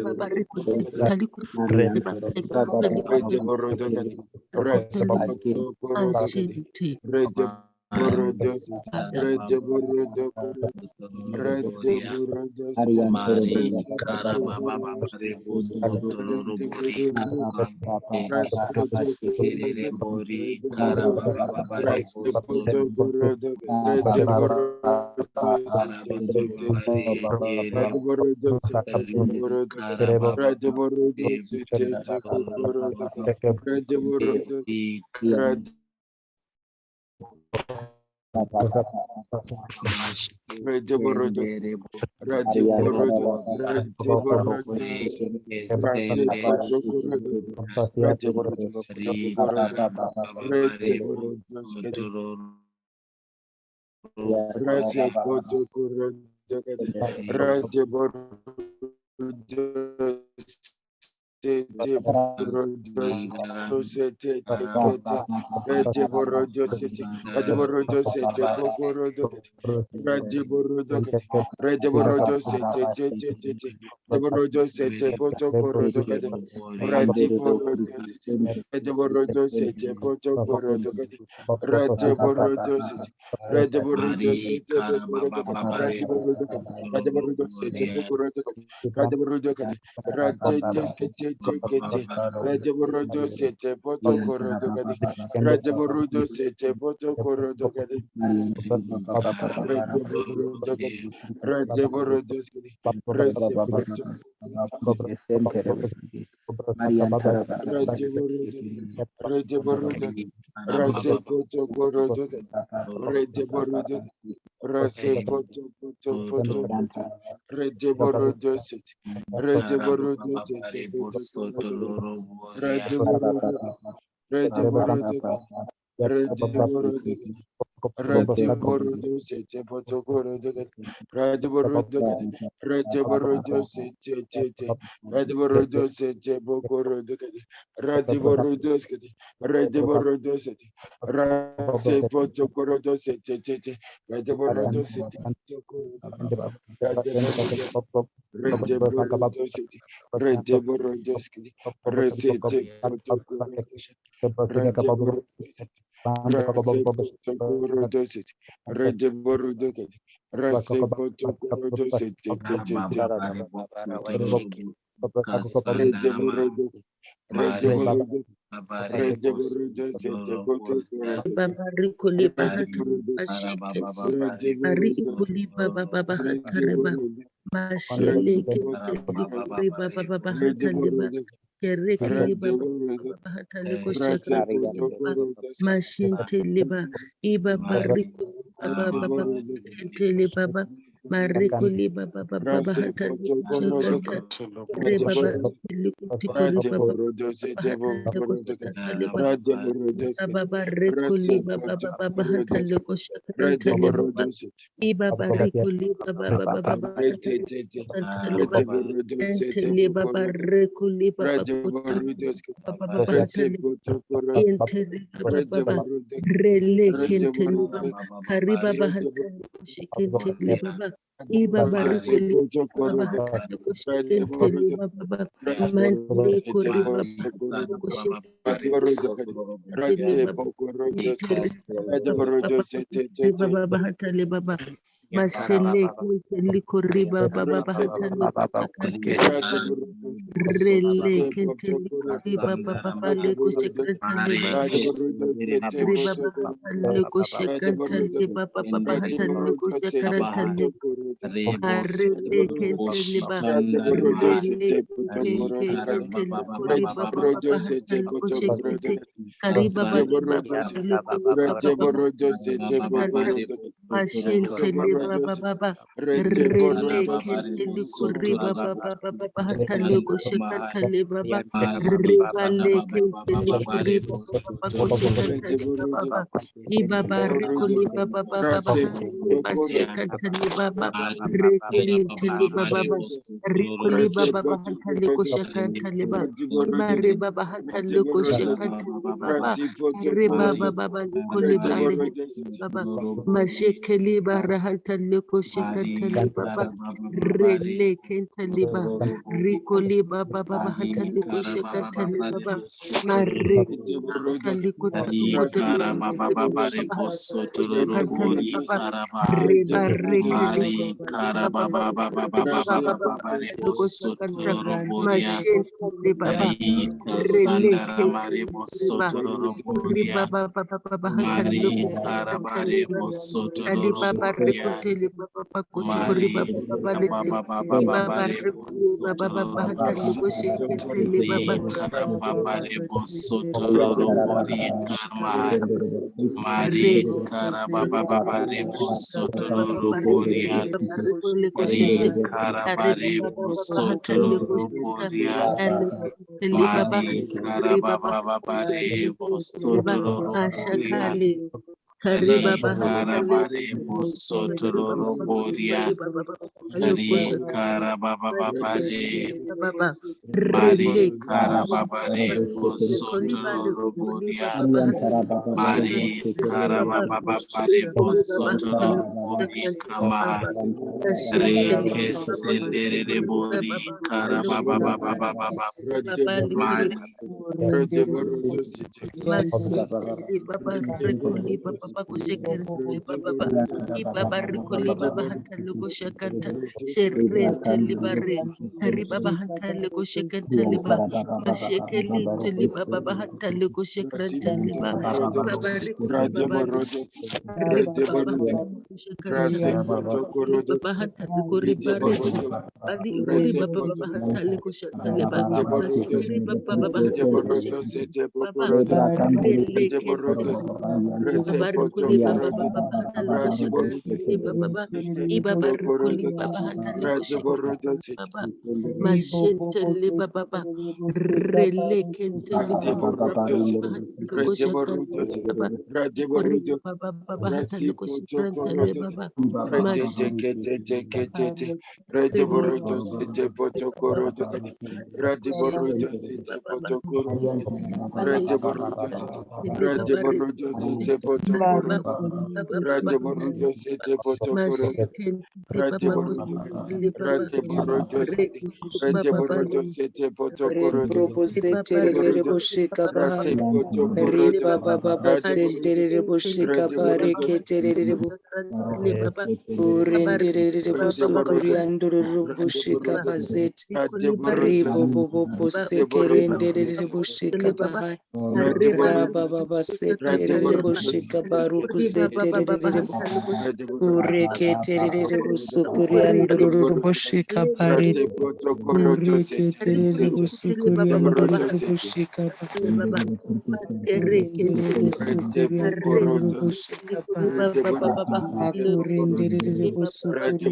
baba rekoli kali kali baba asente Baba Rikuli Bahata Mashike Ari Ikuli Baba Baba Hatareba Mashele Kenteli Baba Baba Hataleba Kerekili Baba Baba Hataliko Shakanteliba Mashinteliba Iba Barikuli Baba Baba Kenteli Baba Marikuli Baba Baba Hataliko Shakanta Rebaba Likutikuri Baba Hataliko Shakanteliba Baba Rekuli Baba Baba Hataleko Shakantele Baba Ibaba Rekuli Baba Baba Hataleko Baba Entele Baba Rekuli Baba Kuturi Baba Baba Hataleko Entele Baba Baba Rele Kentele Baba Kariba Baba Hataleko Shakantele Baba Ibaba Rekuli Baba Hataleko Shakantele Baba Mantele Kuri Baba Hataleko Shakantele Baba Baba Hatale Baba Masele Kenteli Koriba Baba Hatale Rele Kenteli Koriba Baba Leko Sekretale Baba Riba Baba Leko Sekretale Baba Baba Hatale Leko Sekretale Arele Kenteli Baba Rele Kenteli Koriba Baba Hatale Leko Sekretale Kariba Baba Mashinte liba baba rele kente likuri baba baba hatale koshekanta liba baba riba le kente likuri baba koshekanta liba baba iba bariko liba baba baba koshekanta liba baba rekente liba baba riko liba baba hatale koshekanta liba iba riba baba hatale koshekanta liba baba riba baba likuli bale baba Mashekeli barahantale koshekantale baba rele kentale ba rikoli baba baba Mari hatali kara kushaka baba tali baba baba rebosoto mare rorobori. tali kuta Mari ukuteli kara baba baba baba hatali rebosoto kushaka tali rorobori baba kara ba. reba rekele Mari kara baba baba baba baba baba baba baba baba baba hatali kushaka rebosoto tali roroboria. machine tali baba Mari kasandara releke mari riba bosoto roroboria. riba baba baba hatali Mari kushaka karabare tali bosoto Tali baba roroboria. rekuteli baba pakoti Mari baba baba lete baba karababababare rekuli baba bosoto baba hatali roroboria. kusheketeli Mari baba karababare bosoto roroboria karmahai. Mari karabababare bosoto baba roroboria. rekuli baba rekuli Mari kushete ari karabare baba baba bosoto hatali kusheta roroboria. ali teli baba Mari ri baba karabababare kusheketeli bosoto baba roroboria. ashakali Kari Mari baba hatali karabare bosoto kari baba roroboria. kari baba hatali Mari kusheketa karabababare. baba Mari rele karababare bosoto kolibale kuli roroboria. baba hatali Mari baba karabababare kuli baba bosoto hatali roroboria baba kamahai. ashenteli Reke baba senderere kuli bori baba hatali karabababababa. baba likuli Mari Mashiteli baba rekoli baba bakushekere baba ibaba rekoli baba hatale kushakanta sherenteli bare kari baba hatale kushakantali ba mashekeli teli baba hatale kushakrantali ba baba rekoli baba baba hatale kushakanta rekoli baba hatale kuri bare bali kuri baba baba hatale kushakantali ba mashekeri baba baba hatale kushakantali baba releke Babarukuli baba baba hatale kushaka baba baba ibabarukuli baba hatale kushaka baba mashentele baba baba relekentele baba baba hatale kushaka baba ikori baba baba hatale kushaka tele baba mashentele baba baba Tele baba Baba baba Masheken baba kutili baba re baba baba baba Reproboseterere boshika baba bahai. kutili baba Riba baba senderere Masheken boshika baba bareketerere bo. kutili baba baba Urenderere baba baba bosokoriandoro boshika baba bazet. kuli bari Ribo bobo baba kuli baba bosekerenderere boshika kutili baba bahai. re baba Raba baba seterere kutili baba boshika baruku kuli baba baba zeterere bo. hatali Ureketerere kuri bosokoriandoro boshika baret. Ureketerere bosokoriandoro boshika bahai. baba maskere Urendere kentele bosukuri arre andororo kentele boshika kuri bahai. baba baba baba hatale Akurendere baba bosukuri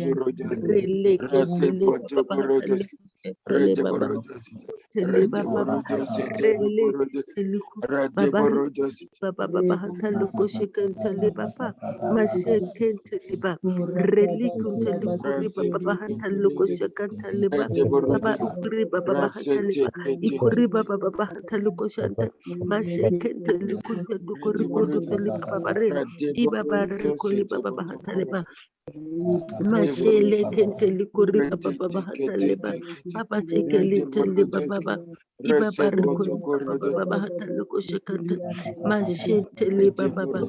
rele kentele baba baba hatale kentele baba tele baba baba rele kentele baba baba baba hatale kentele baba mashe kentele baba rele kentele kuri baba baba hatale kentele baba ukuri baba baba hatale ikuri baba baba hatale Mashekente likunte tukuri kudu tuli baba bare. Iba bare kuli baba bahatale ba. Mashele kente likuri baba baba hatale ba. Baba chekeli tuli baba ba. Iba bare kuli baba baba bahatale kushekante. Mashente li baba ba.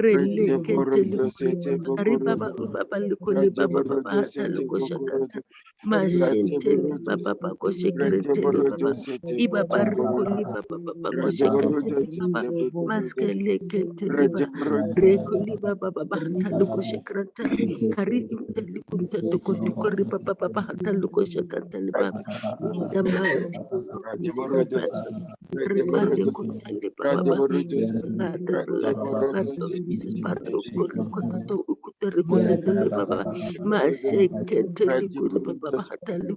Rele kente likuri baba. Ari baba baba likuli baba baba hatale kushekante. Mashente li baba baba kushekente li baba. Iba bare kuli baba baba kushekente li baba. Maskele kente li baba. Rekoli baba baba hatalu kushekranta karidu telikunta tukotuko riba baba baba hatalu kushekranta liba in the mighty name of Jesus Christ. Riba lekunta liba baba the blood of Jesus paro koto to ukuta rekunta liba baba mashekente likuri baba baba hatalu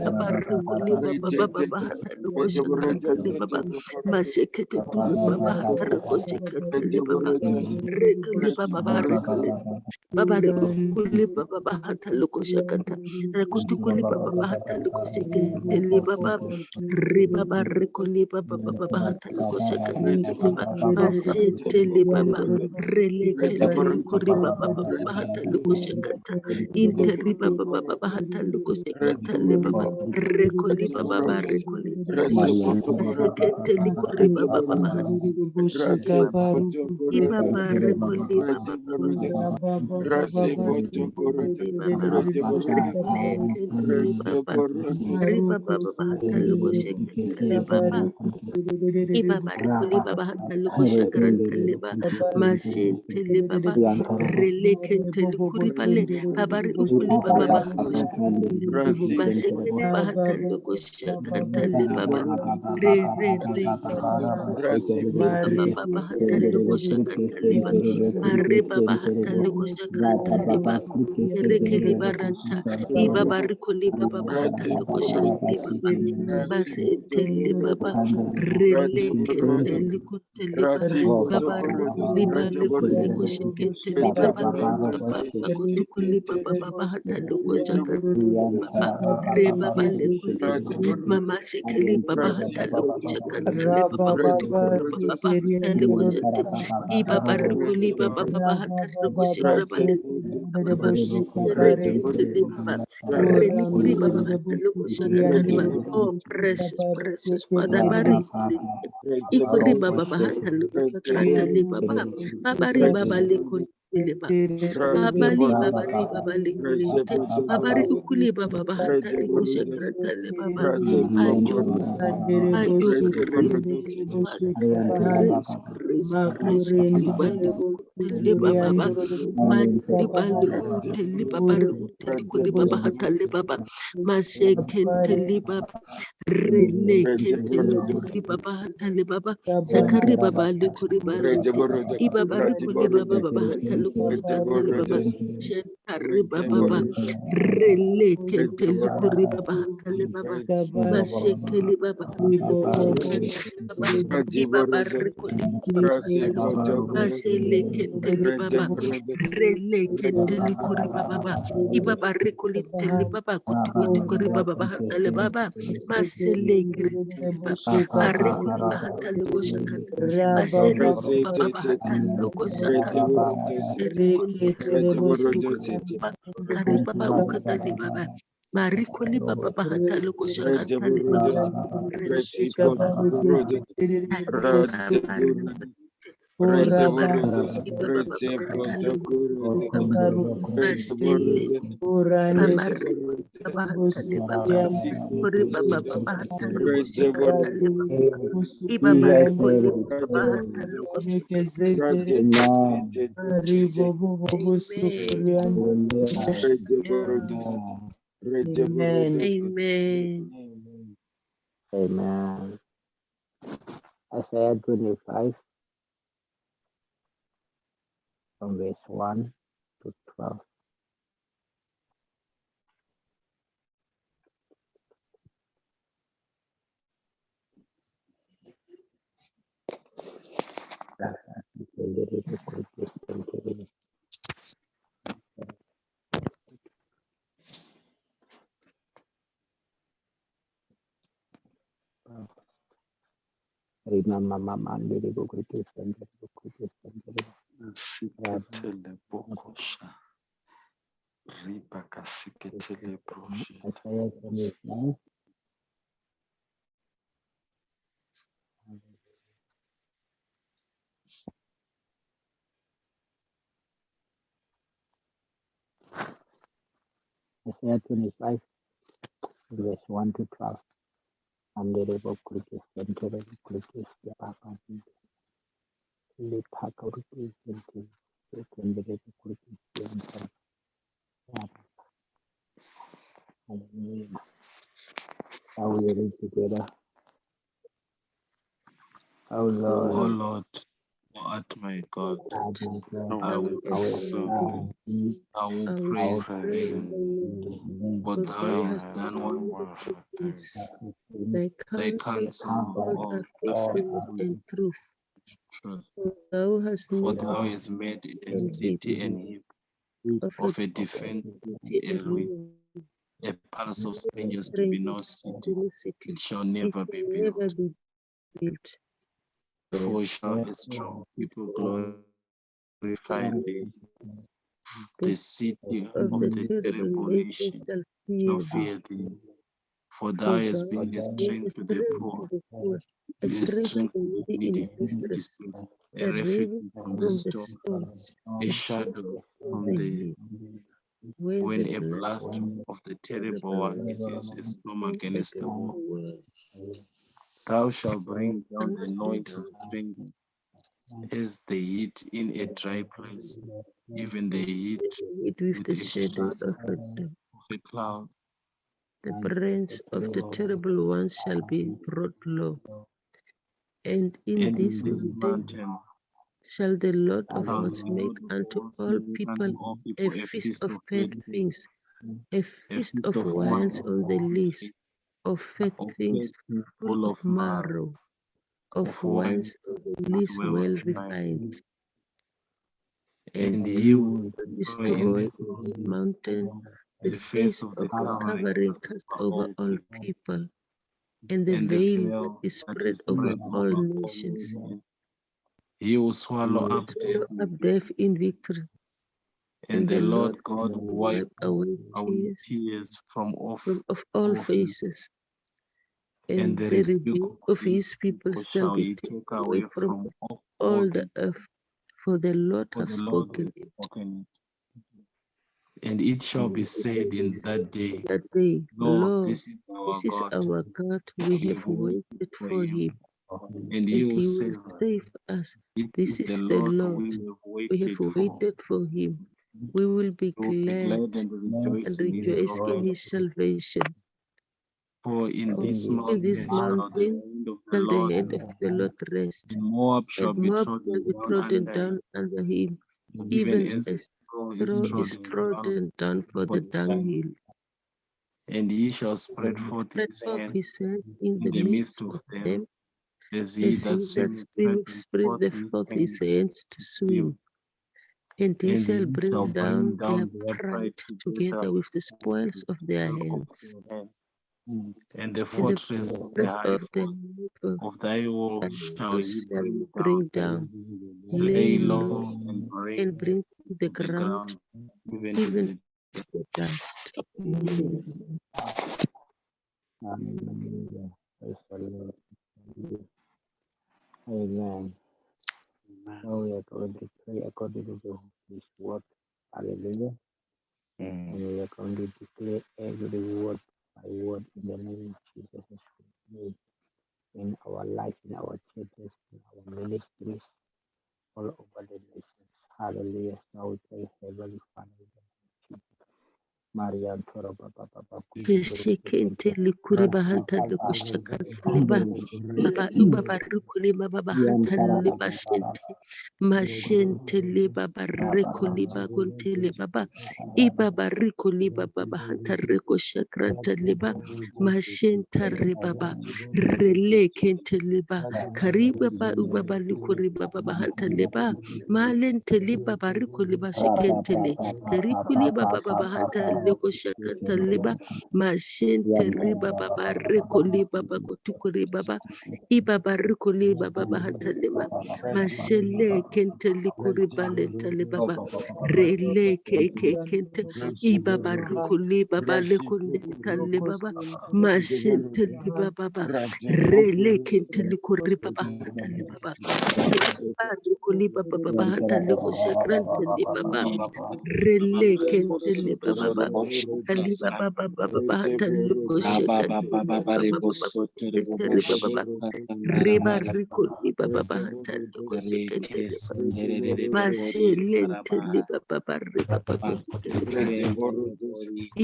baba rekoli baba baba hatalu kushekranta liba baba mashekete tuli baba hatalu kushekranta liba baba rekoli baba rekoli baba rekoli baba bahata loko shakanta rekuti kuli baba bahata loko shakente le baba re baba rekoli baba baba bahata loko shakanta le baba masente le baba relekente le kuri baba baba hata luko shakata. Interi baba baba hata luko shakata le baba. Rekoli baba rekoli teli. Asekete likori baba baba hata. Ibaba rekoli baba baba. Rekoli baba. Lekete li baba. Riba baba hata luko shakata le baba. Iba barikuli baba hataluko shakaranta leba masente le baba releke telikuri bale babari ukuli baba bahakush masekele bahataluko shakata le baba re baba baba hataluko shakata leba mare baba hataluko shakaranta leba rekeli baranta iba barikuli baba hataluko shakali baba masente le baba releke telikute liba baba liba leko shekete liba baba kutuku liba baba hata loko jakata baba re baba leko mama shekeli baba hata loko jakata le baba kutuku baba hata leko shekete I baba rikuli baba baba hata loko shekara leko baba rekete liba relikuri baba hata loko shakata liba. Oh, precious Father, Bari. Ikuri baba bahata luku sakrata li baba. Babari baba likun liba. Babali babari baba likunite. Babari ukuli baba bahata liku sakrata li baba. Ayo. Ayo grace, Father. Grace. Libali kuteli baba. Libali kuteli baba. Uteli kuli baba hata li baba. Masekente li baba. Relekente likuri baba hatale baba zakari baba likuri balite ibaba likuri baba baba hatale kutele baba shentari baba relekente likuri baba hatale baba masekeli baba baba ibaba likuri maselekente baba relekente likuri baba ibaba likuri tele baba kutukuri baba hatale baba Maselegrete Bariko Bahata Logo Shakata Masele Baba Bahata Logo Shakata Kariba Ukata Libaba Mariko Libaba Bahata Logo Shakata Libaba Amen. Amen. Isaiah 25 from verse 1 to 12. Siketele bokosha. Riba kasiketele broshete. Isaiah 25 Isaiah 25 verse 1 to 12. And the river Kurkis and the river Kurkis, the Papa, the Pakurkis, and the river Kurkis, and hallelujah. How we read together. Oh Lord, O Lord, thou art my God. I will exalt thee. I will praise thy name. For thou hast done wonderful things. Thy counsel Are of faithfulness and truth. truth. Thou hast For made thou hast made a an heap city an heap of of a defense a a ruin, ruin, a palace of strangers to be no strangers city. to the city. It shall It never be will built. never be built. For shall a strong people glory glorify thee. The city of of the the terrible terrible nations nation shall shall fear thee. fear thee. For For thou thou hast been a hast been a strength to the strength poor, to the poor, a a strength to strength the to the needy in needy in distress, distress, a a refuge refuge from the from the storm, storm, a a shadow shelter from from the the heat. When when the a blast blast of the of the terrible one is a storm come against the against wall. the world, Thou shalt bring down and the bring noise of down strangers as the heat in a dry place, even the heat the heat with with the a shadow shadow of of a cloud. the branch of the terrible one shall be brought low. And in And this in this mountain mountain shall the Lord of shall hosts the make Lord of unto hosts all make people unto all a people a feast feast of of fat great things, things, a a feast feast of of wines wine, on the lees, of fat of things faith full full of of marrow, marrow, of of wine wines on the as lees well well refined. refined. And And he will destroy destroy in in this this mountain the the face face of of the the covering cast over all all people, people, and the and the veil that veil is that spread is over spread all over all nations. nations. He will swallow He will up death, swallow up death in victory, and and the the Lord Lord God will will wipe wipe away away tears tears from from off of all all faces, faces, and and the the rebuke rebuke of of his his people people shall shall be he taken take away away from from off all all the the earth, for the Lord for hath the Lord spoken has it. spoken it. And it shall be said in that day, That day, Lord, Lord, this is our this is God. our God, we We have have waited waited for for him, him, and he and will he will save us. save us. This This is the is the Lord Lord, we have we have waited for. waited for him. We will be We will be glad glad and rejoice and in his rejoice in salvation. his salvation. For in For this in this mountain shall the mountain hand of the shall the Lord hand of the Lord rest, and Moab shall and be Moab shall trodden be down trodden under down him, under him, even even as a as straw is straw is trodden down trodden down for for the the dung. dunghill. And he shall And spread he forth spread his forth hand his hand in in the the midst midst of of them, them, as he as that he that swimmeth spreadeth spread forth his forth his hand hands to to him. swim. And he And shall he shall bring bring down their down the pride upright together together with the with spoils the of their spoil of hands. their hands. And the And the fortress of the breath high of the fort height of thy wall of shall the he shall bring down, bring down, lay lay low, low, and bring to the to the ground, ground, even to even the to the dust. Hallelujah. Praise the Lord. Amen. Now we are going to pray according to His word. Hallelujah. And we are going to declare every word by word in the name of Jesus Christ. In our life, in our churches, in our ministries, all over the nations. Hallelujah. Now we pray, Heavenly Father, in the name of Jesus. Maria Toro Papa Papa Keshekente likuri bahanta likushakanta liba baba uba barukuli baba bahanta liba shente mashente liba bariko liba gunte liba ba iba bariko liba baba hanta riko shakranta liba mashenta riba ba rele kente liba kariba ba uba barikuri baba bahanta liba malente liba bariko liba shekente li karikuli baba baba hanta liko shakanta liba Mashente riba baba reko liba bako tuko riba ba iba bariko liba baba hatalima mashele kente liko riba lenta liba ba rele ke kente iba bariko liba ba leko lenta liba ba mashente liba baba rele kente liko riba ba hataliba ba bariko liba baba ba hataliko shakrante liba ba rele kente liba baba Kaliba baba baba bahata luko sheka baba baba teri baba riba riko liba baba bahata luko sheka teri maselente liba baba riba baba teri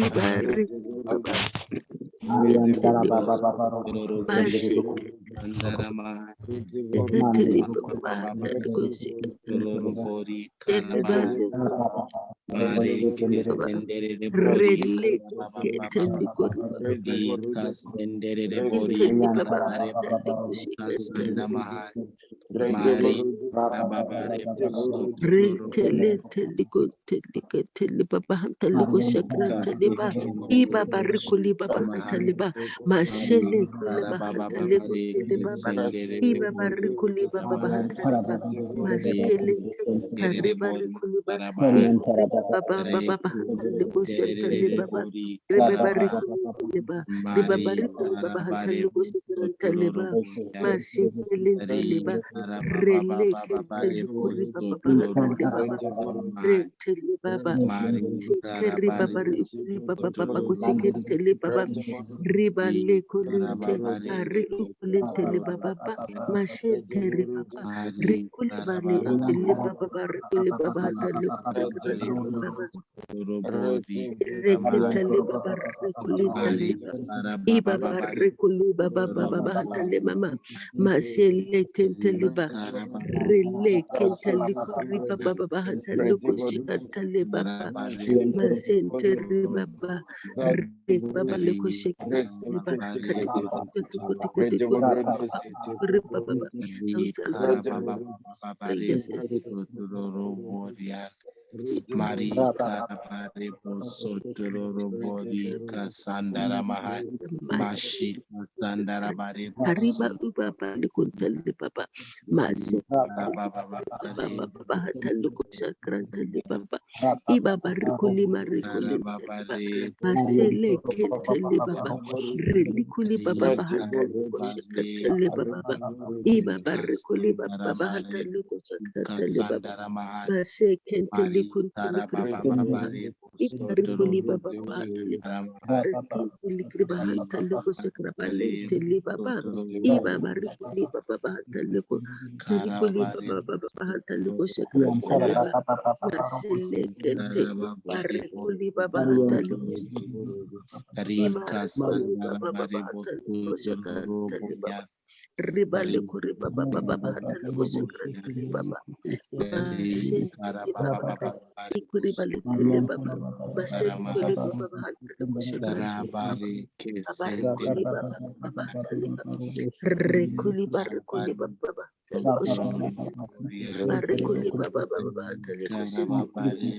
iba riko baba yente liba maselente liba baba bahata luko sheka teri baba Mare baba kesendere de bori rele kente liko di kasendere de bori Intended Baba karamare Tali Kushi kasanda Intended mahai mare karababare bosotoro Rekele teliko telike telibaba teliko shakra teliba iba barikuli baba teliba mashele kuleba teliko telibaba iba barikuli baba teliba maskele teliba rikuli baba baba teliko shakra baba riba barikuli teliba riba barikuli baba teliko shakra teliba mashele teliba rele teliko riba baba teliba Rentele baba, sekeri baba, rikuli baba baba, kusekentele baba, riba le kulinte, ari ukulintele baba baba, mashentele baba, rikuli bale, ikili baba baba, rikuli baba hatale kusekentele baba, rekentele baba, rikulintele baba, iba baba, rikuli baba baba hatale mama, mashele kentele baba. Rele kentali kuri baba baba hatali kushikatali baba masenteri baba re baba le kushikatali baba kati kati kati kati kuri baba baba yes Mari karabare bosotoro bori kasandara mahai mashi kasandara bare Hariba bosotoro baba le kuntali baba masenteri baba bare baba baba hatali kushakatali baba iba barikuli marikuli baba karabare masele kentali baba relikuli ri baba hatali karabare kushakatali baba iba barikuli kasandara baba bare hatali kushakatali baba kasandara mahai masekente mari likuntili karababa kriba bare bosotoro ibarikuli baba batali karamahai rekente likriba ri hatali bare kusakrabalente li baba bosotoro iba barikuli baba batali ku rikuli karabare baba baba hatali bosotoro kusakrantali baba maselekente karabare barikuli baba hatali Rika imarikuli Sandara baba baba Barebo hatali Robo kusakrantali Ya baba ribale kuri baba baba hatali Robo kusakrantali baba Kara masentili Baba baba Baba Barebo ikuri balikule baba baseli Karama kule baba bahantele kushakrantele baba Karabari abarikuli Kesendere baba baba bahatale baba rekuli barikuli Karabari baba bahatale Totoro kushakrantele Ya barikuli baba baba bahatale kushakrantele Karabari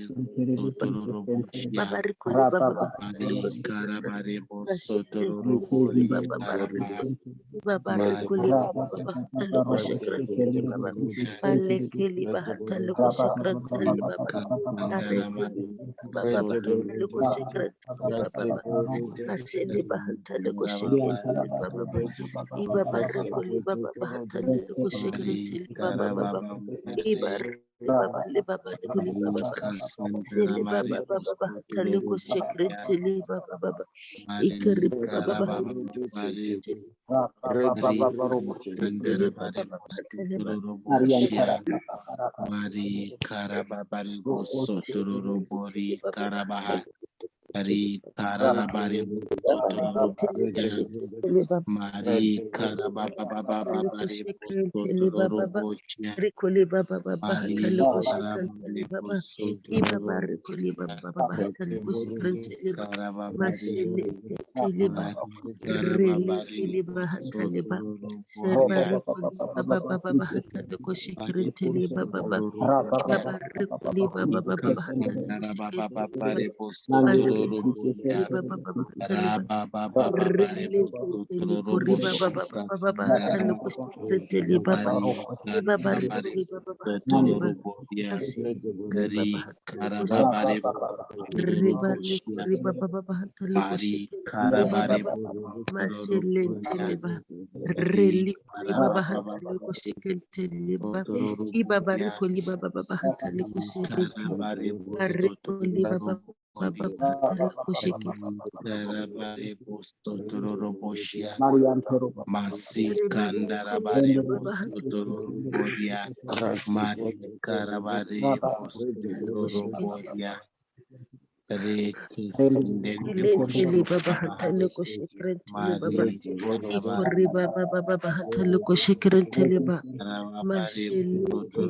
Totoro Robo Ya baba rikuli baba bahatale Mari kushakrantele Karabari baseli Bosotoro kentele Robo baba Karama barikuli baba rikuli Mari baba bahatale kushakrantele baba balekeli bahatale kushakrantele baba Kasandara Arikuli baba Sotoro bahantale ko sekretele baba asili bahantale ko sekretele baba iba barikuli baba bahantale ko Mari sekretele baba baba Karababa iba Mari baba le baba likuli baba Kasandara asili Mari baba baba bahantale ko Bosotoro sekretele baba baba Mari ikari baba Karababa bahantale ko Mari sekretele Ri rikuli Sandara baba Mari bahantale baba Bosotoro Boshia Mari Karababa Bosotoro Bori sekretele baba Karabaha bahantale Ri Karabari Bosotoro Boshia Mari Karababa Bari Bosotoro Boshia Rikuli baba baba Mari hatali kushikantali Karabari baba iba Bosotoro barikuli baba baba hatali kushikantali baba Karababari masili kantali baba Mari reli Karababari kili baba hatali baba Bosotoro Boria sebarikuli baba baba hatali Mari kushikantali baba baba Bosotoro iba Boria barikuli baba baba hatali Kasandara Baba kushikantali baba Bari Bosotoro masili Boria baba baba hatali baba Raba Baba Bari reli kantali Bosotoro kuri baba Boshi baba baba Kasandara hatali kushikantali baba Mari iba Karababari barikuli baba hatali Bosotoro baba Boria Asikari Ri baba hatali kushikiri. Karababari Bosotoro Riba Boshia likuri baba baba hatali Mari kushikiri. Liba Karabari baba Bosotoro masilente Boria liba. Ri Reli kuri baba Karababa hatali kushikiri liba. Bosotoro Iba Boria barikuli baba baba hatali kushikiri. Karabari Arikuli Bosotoro baba baba Boria hatali kushikiri. Karabari Bosotoro Boshia Masi Riba likuli Kandarabari baba hatali Bosotoro Boria Mari Karabari hatali Bosotoro kushikiri. Boria Lentele baba hatale ko shekrentele baba. Ikori baba baba hatale ko shekrentele ba. Mashelente.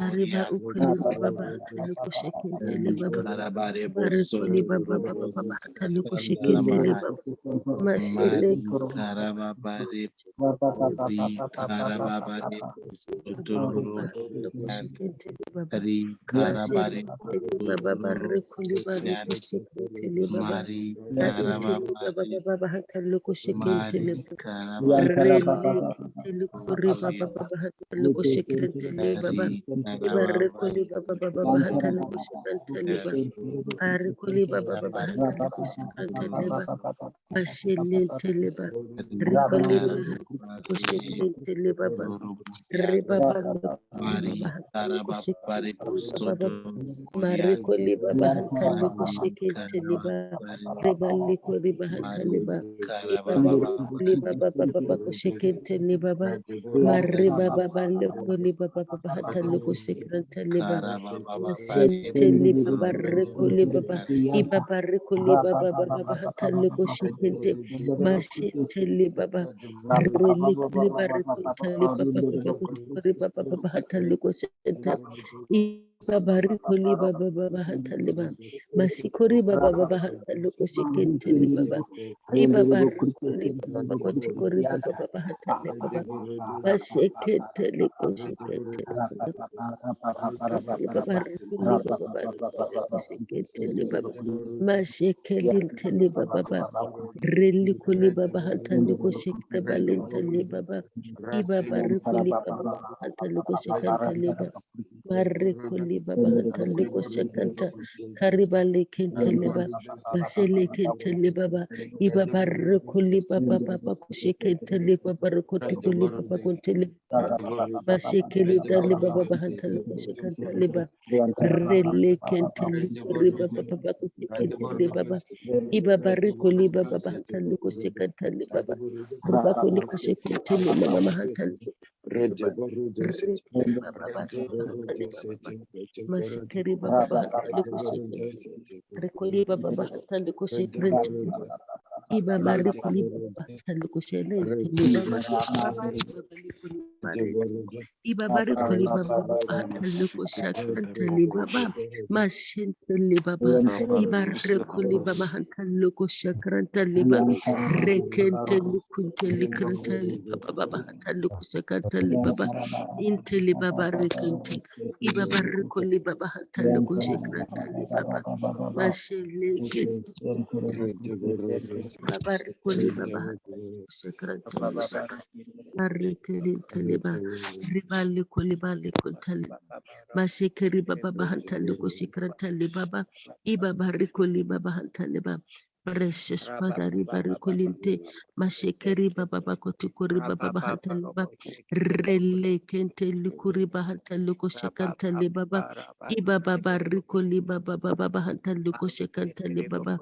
Ariba ukuli baba hatale ko shekrentele baba. Barikoli baba baba hatale ko shekrentele baba. Mashelente. Baba baba barikoli bariko shekrentele baba. Intele baba baba hatale ko shekrentele baba. Rele kitele kuri baba baba hatale ko shekrentele baba. Barikoli baba baba hatale ko shekrentele baba. Barikoli baba baba hatale ko shekrentele baba. Mashelentele baba. Rikoli baba ko shekrentele baba. Ribaba baba hatale ko shekrentele baba. Mariko liba bahantali ko shekente liba riba liko riba hantali ba iba liba baba baba ko shekente liba ba mariba baba liko liba baba bahantali ko shekente liba masente liba bariko liba ba iba bariko liba baba bahantali ko shekente masente liba ba reliko liba riko liba baba baba ko riba baba bahantali ko shekente Babari koli baba baba hatali ba masikori baba baba hatali ko shekenteli baba ibabari koli baba koti kori baba baba hatali baba mashekenteli ko shekenteli baba babari koli baba bari ko shekenteli baba mashekenteli baba baba reli koli baba hatali ko shekenteli baba ibabari koli baba hatali ko shekenteli baba Marikuli baba hatali ko shakanta kariba lekente leba basele kente leba ba iba barikuli baba baba ko shakente leba barikoti kuli baba konte leba basekeli dali baba hatali ko shakanta leba rele kente leba baba baba ko shakente leba ba iba barikuli baba hatali ko shakanta leba ba ruba kuli ko shakente leba mama hatali Masikeri baba bahatali kushekeri. Rekoli baba bahatali kushekeri. Iba bari kuli baba bahatali kushekeri. Baba Iba bari kuli baba bahatali kushekeri. Baba mashintali baba. Iba rekoli baba bahatali kushekeri. Baba rekenteli kunteli kenteli baba bahatali kushekeri. Baba inteli baba rekente. Iba bariko liba bahata loko shekrantali baba masheleke bariko liba bahata shekrantali baba barikeli taliba ribali ko libali ko tali masekeri baba bahata loko shekrantali baba iba bariko liba bahata liba Precious Father, Ribaricoliente, Mashekeri Baba Bakotukuri Baba Bahata Liba, Relekente Likuri Bahata Luko Shekanta Libaba, Iba Baba Ricoli Baba Baba Bahata Luko Shekanta Libaba,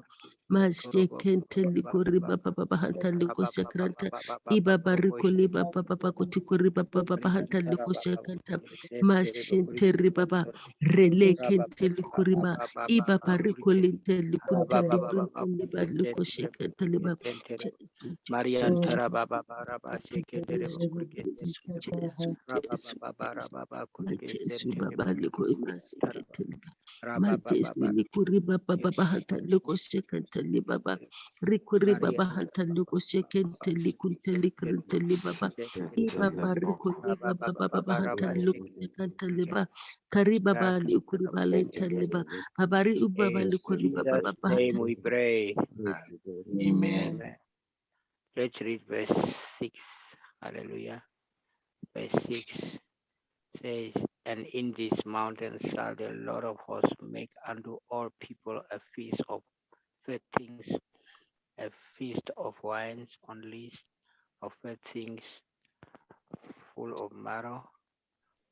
Mashekente Likuri Baba Bahata Luko Shekranta, Iba Baricoli Baba Bakotukuri Baba Bahata Luko Shekanta, Mashente Ribaba, Relekente Likurima, Iba Baricoliente Likunte Likunte Liba Luko Shekanta Liba. Marian Tarababa Baraba Shekere Jesus, Baba Majesu baba liko imaseketeli Majesu likuri baba baba hata liko sekenteli baba rikuri baba hata liko sekenteli kunteli krenteli baba ibaba rikuri baba baba hata liko sekenteli baba kari baba likuri balenteli baba babari ubaba likuri baba Jesus' baba name hata we pray. Amen. Let's read verse 6. Hallelujah. Verse 6 says, and in these mountains shall the Lord of hosts make unto all people a feast of fat things, a feast of wines on least, of fat things full of marrow,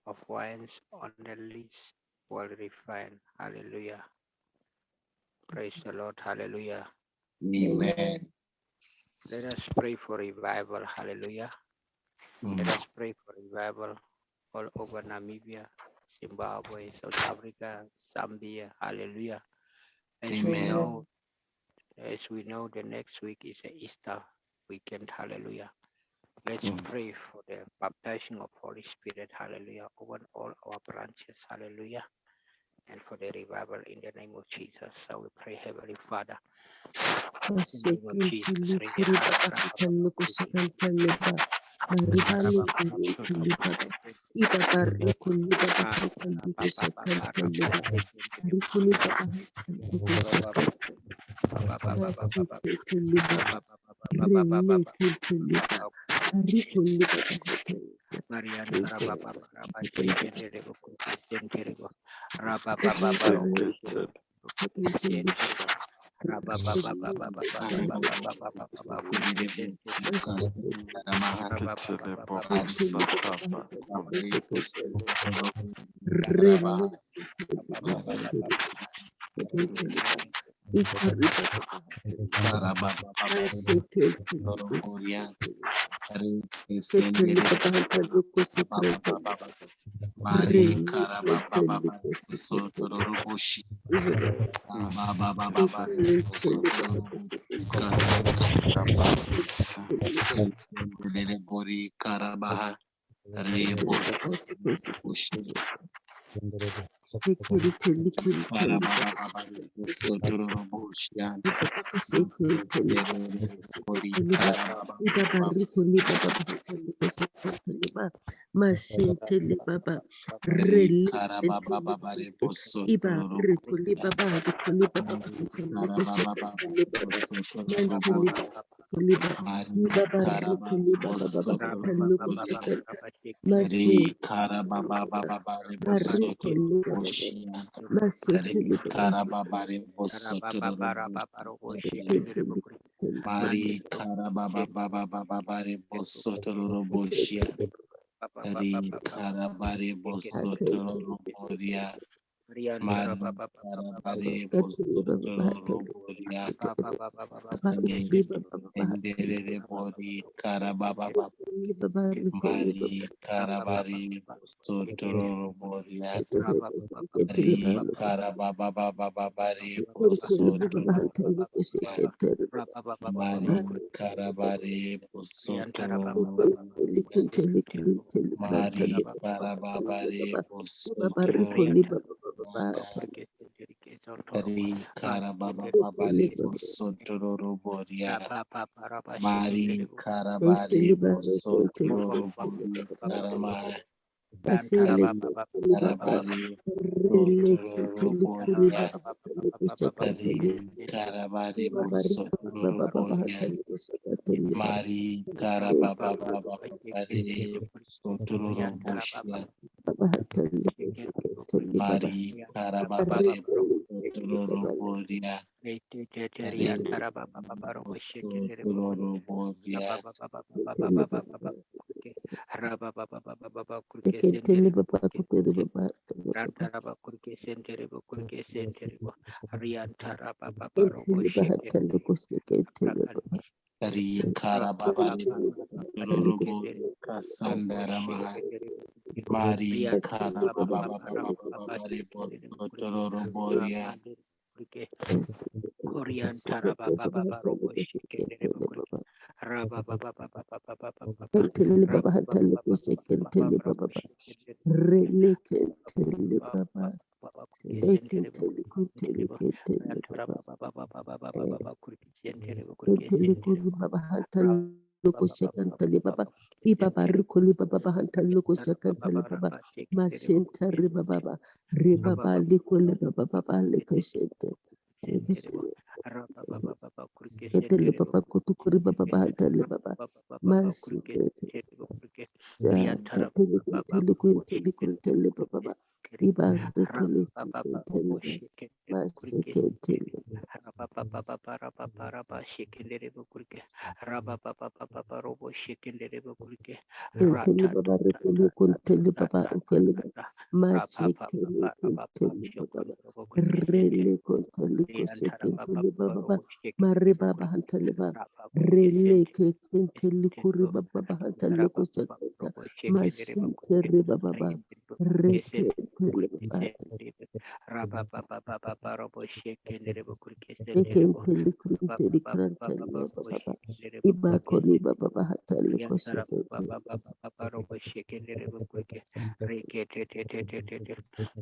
of wines on the least, well refined. Hallelujah. Praise the Lord. Hallelujah. Amen. Let us pray for revival. Hallelujah. Let us pray for revival all over Namibia, Zimbabwe, South Africa, Zambia. Hallelujah. Amen. As we know, the next week is a Easter weekend. Hallelujah. Let's Mm. pray for the baptizing of Holy Spirit. Hallelujah. Over all our branches. Hallelujah. And for the revival in the name of Jesus. So we pray, Heavenly Father. In the name of Mari karababa sotororoboshi baba sotororoboshi bori karabaha rebo karababa sotororoboshi bori karababa karababa rebo sotororoboshi karababa sotororoboshi Mari karababa sotororoboshi Ri karababa rebo sotororoboshi Ri karababa rebo sotororoboshi Mari karababa rebo sotororoboshi Ri karabare bosotororoboshi Mari karabare bosotororoboshi Endere bori karababa Mari karabare bosotororoboshi Ri karababa bosotororoboshi Mari karabare bosotororoboshi Mari karababare bosotororoboshi Ri karababare bosotororoboshi Mari karabare bosotororoboshi Karama Ri karabare bosotororoboshi Ri karabare bosotororoboshi Mari karababare bosotororoboshi Mari karababare bosotororoboshi Ri bosotororoboshi Ri karababare bosotororoboshi Kasandara Mahai Mari karababare bosotororoboshi papa robo shekendere bukurke Eken senderebo. telikuri Papa krantalia robo baba. shekendere Iba bukurke koni baba bahatali Riantara kosekete. papa robo shekendere bukurke reke te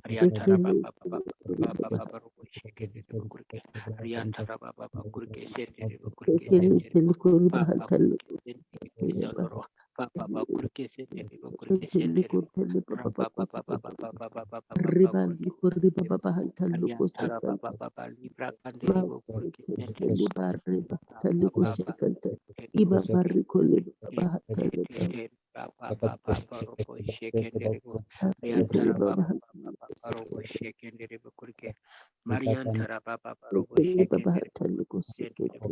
Riantara Ekele papa robo shekendere bukurke Riantara papa kurke sentere bukurke ekele sentere telikuri papa bahatali kurke sentere kosekete ba. kisandoro papa kurke sentere bukurke Ekele sentere kurtali baba rapa kosekete. papa Riba kurke likuri baba bahatali Riantara kosekete. papa libra kandere bukurke Masekete sentere liba riba tali papa kosekete. Iba barikoli baba bahatali ba. Robo Shekenderibu, Ekele Riantara baba Baba bahatali Robo kosekete. Shekenderibu Kurke, Mariantara Baba Robo Ekele baba Shekenderibu, bahatali kosekete.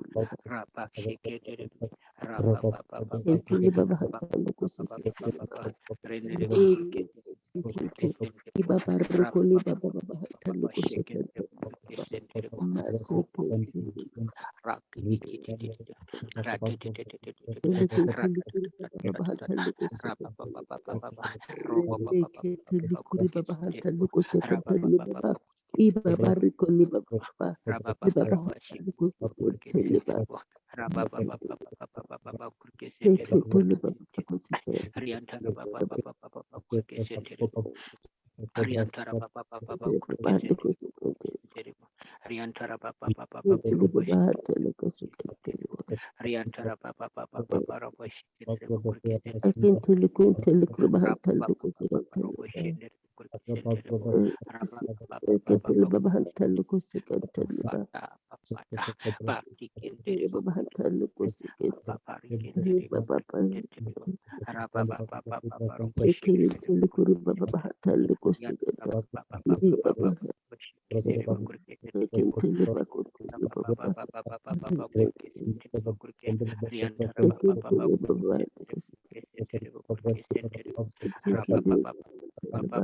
Rapa Shekenderibu, Rapa Ekele baba bahatali kosekete. Renderibu Kurke, Ekele iba barikoli baba bahatali Rapa kosekete. Shekenderibu Kurke Senderibu, Robo Masekete. Raki, Eleketeli kuri baba hatali kusekete. Eleketeli kuri baba hatali kusekete li baba. Iba bariko li baba. Li baba hatali kusekete li baba. Sekete li baba kusekete. Riantara Ariantara Baba Li baba hatali Kurkesente kusekete. Riantara Baba Li Robosh baba hatali kusekete. Riantara Baba Robosh Kurkesente Ekenteli kunteli kuri baba Rapa hatali kusekete li Robosh baba. Kurkesente Ekenteli baba hatali kusekete li baba. Fata Partikente Li baba hatali kusekete. Li baba Rapa Robosh ekenteli kuri baba hatali kusekete. Li baba ekenteli bakuteli baba. Ekenteli baba eksekeli baba.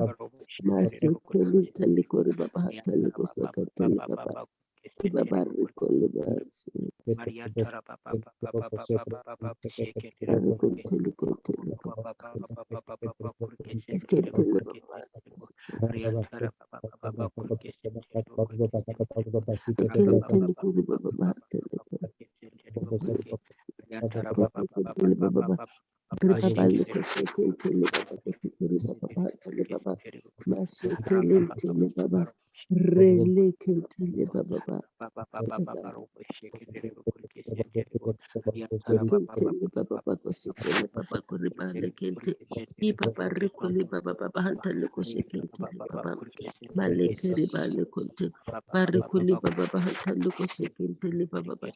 Masekeli tali kuri baba hatali kusekete li baba. Li baba rikoli baba. Mariantara shake Ekenteli kunteli baba. Ekenteli baba. Riantara Ekenteli kuri baba hatali kusekete li baba. Riba bali kusekentele baba kusikuri baba batale baba masekele ntele baba rele kentele baba ba sekentele baba ba kusikele baba kuri bale kente i baba rikuli baba baba hantale kusekentele baba maleke ribale kunte barikuli baba ba hantale kusekentele baba ba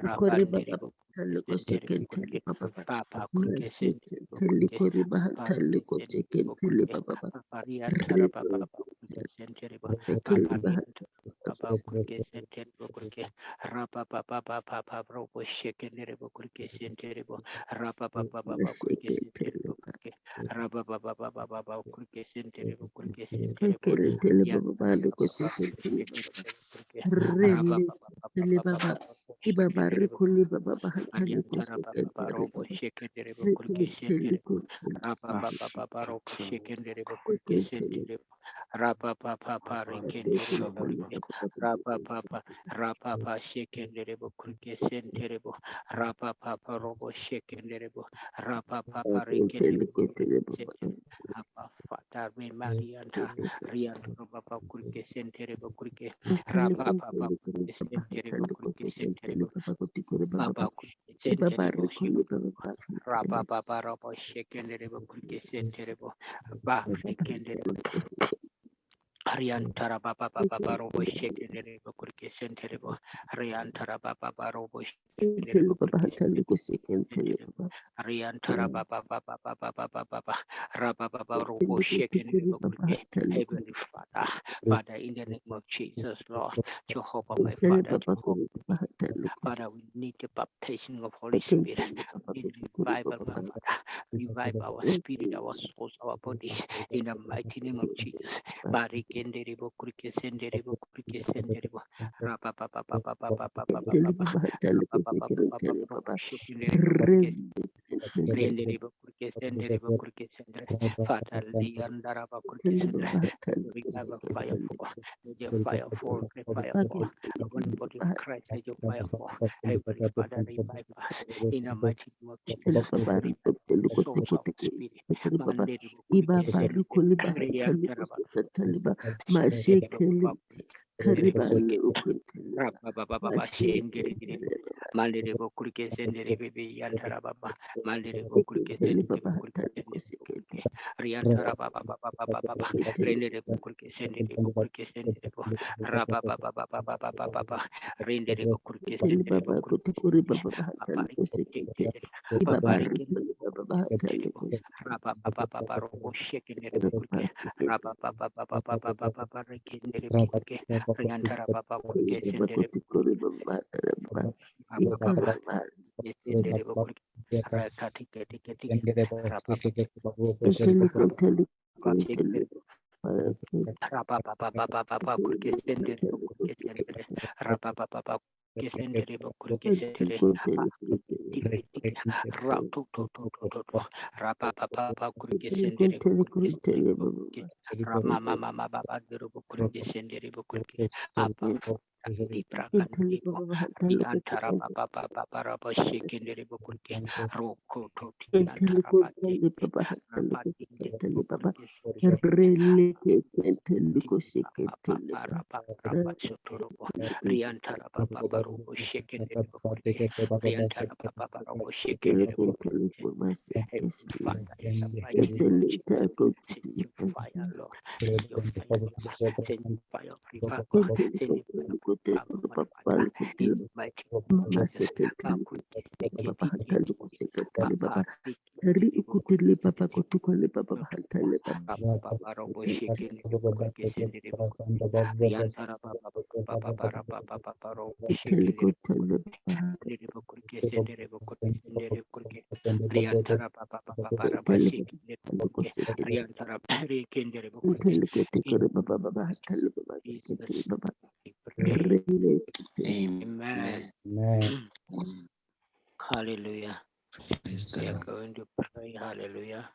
ikori baba hantale kusekentele baba ba Papa Kurkesente masekentele kuri baba hantale kusekentele baba ba Pariantara Papa Kurkesente rekele Papa baba Papa Kurkesente Kurke Rapa Papa Robo Shekenere Kurkesente Rapa Papa Kurkesente masekentele Rapa Papa Kurkesente Kurkesente rekele tele baba bale Yantara kusekentele baba Rapa rele tele baba Papa ibaba Shekenere rikuli baba ba hantale Ariantara Papa kusekentele Robo baba Shekenere rekentele Kurkesente kuntele Rapa Papa Robo Ashito Shekenere rekentele Kurkesente Rapa Papa Rekendere Shababa Rapa Papa Shekendere Kurkesente Rapa Papa Robo Shekendere Rapa Papa Rekendere Apa Fata Marianta Rianto Papa Kurkesente Kurke Rapa Papa Kurkesente Kurkesente Papa Kurkesente Rapa Papa Robo Shekendere Kurkesente Ba Rekendere Ariantara Baba Baba Robo Shekendere Kurke Senterebo Ariantara Baba Robo Shekendere Kurke Senterebo Ariantara Baba Baba Rabba Baba Robo Shekendere Kurke Heavenly Father, Father, in the name of Jesus, Lord, Jehovah, my Father, Jehovah, Father, we need the baptizing of Holy Spirit. We need revival, my Father. Revive our spirit, our souls, our bodies, in the mighty name of Jesus. Barikenderebo kurkesenderebo kurkesenderebo rapa papa papa papa papa papa papa rapa papa papa shekenderebo kurkesenderebo kurke sendere bo kurke sendere. Father, liandara ba kurke sendere. We have a fire for. Let your fire fall. Let fire fall. Upon the body of Christ, let your fire fall. Heavenly Father, revive us in the mighty name of Jesus. Revive our souls, our spirit. Mandere bo kurke sendere. Riantara ba Mashekeli karibale Mandere bokurke sendere bebe yantara baba mandere bokurke Ekutele sendere baba bokurke hatali sendere kusekete. riantara baba baba baba baba Ekutele rendere bokurke sendere bo raba baba baba baba baba rendere bokurke sendere baba kutukuri baba papa hatali kusekete. papa Ibaba rike rikuli baba hatali raba baba baba robo shekendere bokurke kusekete. raba baba baba baba baba rekendere bokurke riantara baba kurke Baba sendere kutukuri baba hatali baba. baba baba Ikaba sendere bokurke rakati keti keti raba eteli kuteli baba kuteli. Rapa papa papa papa kurke sendere kurke sendere rapa papa papa kurke sendere kurke sendere tiki tiki ra to to to to to to rapa papa papa kurke sendere kurke sendere kurke rama mama mama baba dero kurke sendere kurke apa libra kan Inteli tipo baba hatali riantara papa papa rapa shekendere kurke roko to Inteli riantara pati kuteli baba hatali rapa dindere kuteli baba. kurke sendere Rele keteli kusekete. Riantara Papa Barobo shaken the Bokurke, Riantara Papa Barobo shaken the Inteli Bokurke. baba Heavenly sekete. Father, in the mighty name of Eseli Jesus, tako. send your fire, Lord. Send your fire, Lord. Send your fire of revival. Inteli Send your fire kuteli of kuteli revival, my baba Father. In kuteli the mighty name of mama Jesus, sekete. Bakurke, Baba Seketi, hatali kusekete baba. Papa, Ri ukuteli baba Riki, kutukoli baba hatali baba. Papa Robo shaking the Bokurke, send the Bokurke, Riantara Papa Robo Inteli shaking the kuteli baba. Derebo kurke senderebo kurke senderebo kurke riantara papa papa para Inteli bashiki kurke kusekete. riantara rekenderebo kurke Inteli in kutukoli baba baba hatali baba Jesus sekete baba. we pray. Rele Amen. Amen. Hallelujah. Praise We the are Lord. going to pray. Hallelujah.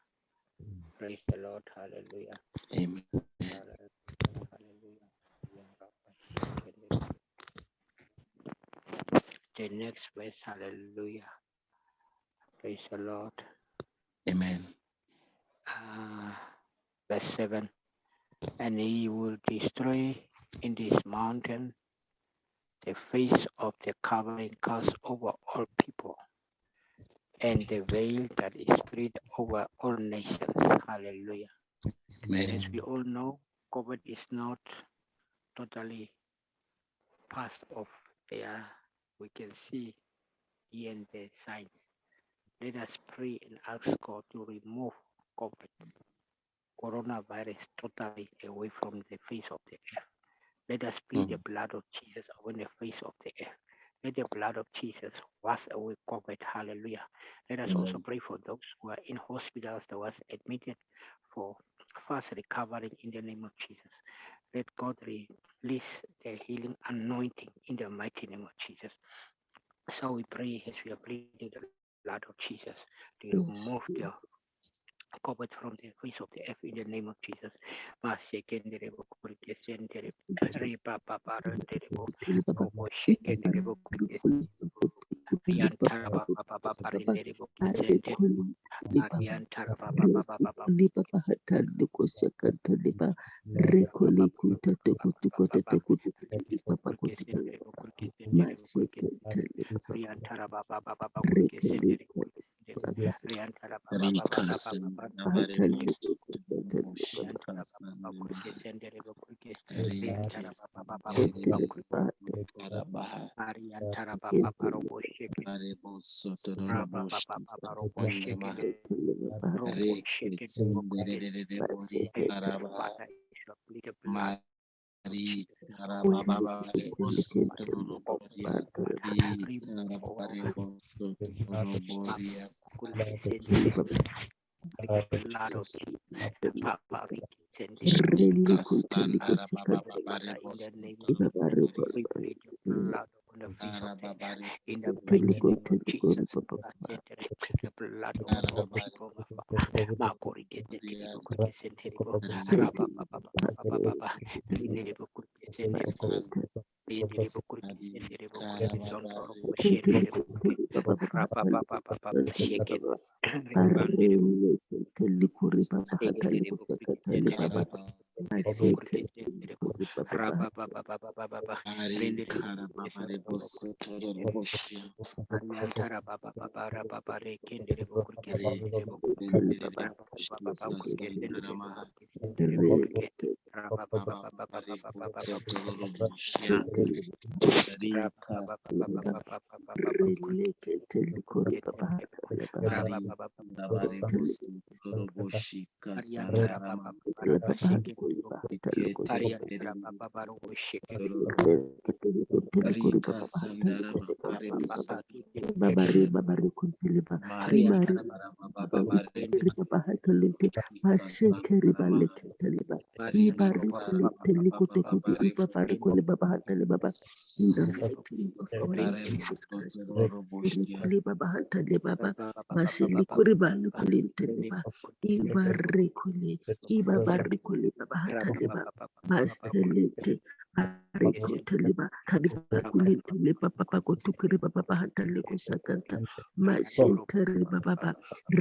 Praise the Lord. Hallelujah. Amen. Hallelujah. The next verse. Hallelujah. Praise the Lord. Amen. Verse 7. And he will destroy in this mountain the face of the covering cast over all people, and the veil that is spread over all nations. Hallelujah. Amen. As we all know, COVID is not totally past of there. We can see here and there signs. Let us pray and ask God to remove COVID, coronavirus, totally away from the face of the earth. Let us plead the blood of Jesus upon the face of the earth. Let the blood of Jesus wash away COVID. Hallelujah. Let us also pray for those who are in hospitals that was admitted for fast recovering in the name of Jesus. Let God release the healing anointing in the mighty name of Jesus. So we pray as we are pleading the blood of Jesus to remove the COVID from the face of the earth in the name of Jesus. liba bahata lukosa kanta liba rekoli kuta tukutu kuta tukutu liba pakutu masike rekeli bahata Blood of Papa, we send it really in the name of Jesus. We plead the blood the face of death. In the mighty name of Jesus. The blood over our people. Makori kesenteribo kurke senteribo. Rapa papa papa. Lineribo kurke senteribo. Lineribo kurke senteribo kurke sontoro kushenteribo kurke. Rapa papa papa shake it. Ribanderibo. Lineribo kurke senteribo. Rapa papa papa. Lineribo kurke. Ariantara baba baba baba rekendere bokurke senderebo baba baba kurke senderebo kurke senderebo kurke baba baba baba baba baba baba baba baba baba kurke baba baba Ariantara baba baba shekendere bokurke Ariantara baba baba shekendere Babari babari kuntiliba ribari bahatalente mashekeri balekenteliba ibari kuliteli kutokuti ibabari kuli babahatali baba in the mighty name of our Lord Jesus Christ seri kuli babahatali baba masili kuri bali kulinteliba ibari kuli babahatali baba maselete Arikoteliba kariba kuliteliba papa kotukiri baba hantale koshakanta mashenteri baba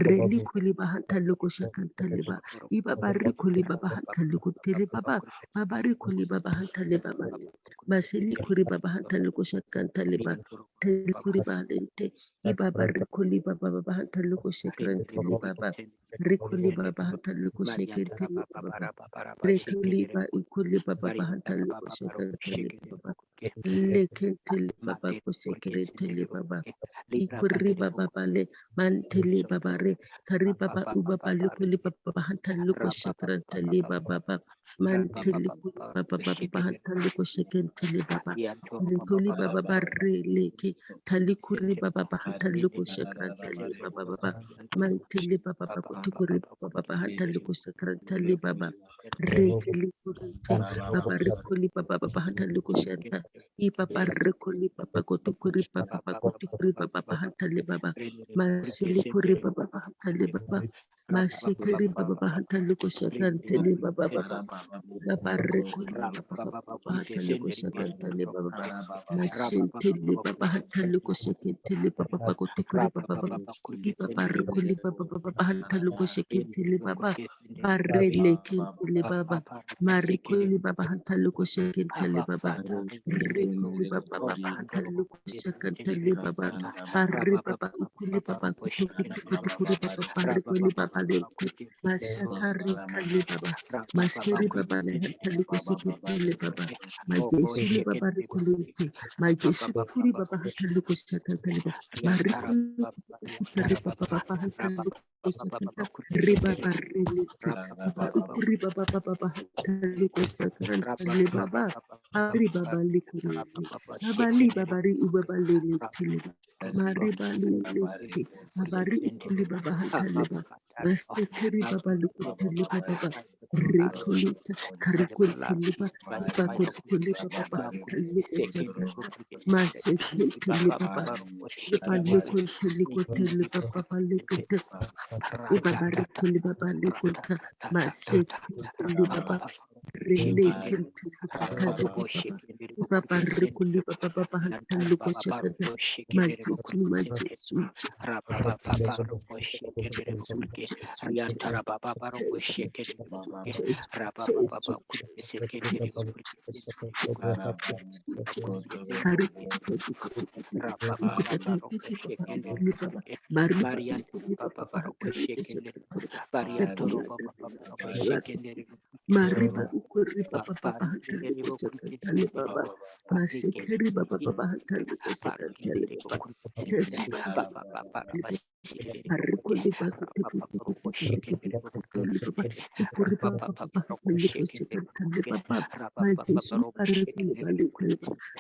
reli kuliba hantale koshakantaliba ibabari kuliba hantale koteli baba babari kuliba hantale baba maseli kuriba hantale koshakantaliba teli kuriba lente ibabari kuliba baba hantale koshakantali baba rikuli baba hantale koshakantali baba Rekuliba ikuliba baba hantali kushekantali baba lekenteli baba kushekantali baba ikuriba baba le manteli baba re kari baba ubaba lekuliba baba hantali kushekantali baba manteli kuliba baba hantali kushekantali baba rekuliba baba re leke tali kuriba baba hantali kushekantali baba manteli baba kutukuri baba hantali kushekantali baba Rekeli kurute baba rekoli baba baba hatali kushenta I baba rekoli baba kotukuri baba kotukuri baba hatali baba masili kuri baba hatali baba masikiri baba hatali kushakantali baba baba baba rekoli baba baba hatali kushakantali baba masintili baba hatali kushakantali baba kotukuri baba baba I baba rekoli baba baba hatali kushakantali baba Barele kintele baba, marikoli baba hantaluko shekintele baba, rekoli baba baba hantaluko shekintele baba, barre baba ukuli baba kutukuri baba, barikoli baba lente, mashatari tali baba, maskeri baba le hantaluko shekintele baba, majesuli baba rikolente, majesukuri baba hantaluko shekintele baba, marikoli baba baba hantaluko shekintele riba barrelete baba ukuri baba baba bahatali koshakran tali baba ari baba likurete abali babari ubabali tili mari bali lete abari ukuli baba hatali baba masekeri baba lukutali baba rekolita karikotili baba kotili baba hatali koshakran masekeri baba Bali konteli koteli baba bali Ibabari kuli baba likunta masik kuli baba rele kintu kali baba ibabari kuli baba baba hantalu ko shakada majesu Ariantara baba baro ko shekere bukurke raba baba kurke sekendere bukurke hari raba baba baro ko shekendere bukurke Mari Marian baba baro ko shekendere Bariantoro baba baro ko shekendere Mari ukuri baba baba baba hatali kendere ko bukurke shakada baba Parike masekeri baba baba hatali ko shakada Parikendere baba bukurke Tesu baba baba shekendere bukurke Harikuli baba raba baro ko shekendere bukurke Ukuri raba baba baba baba baro ko hatali ko shekendere shakada baba raba baba Majesu baro ko harikuli shekendere bali kuli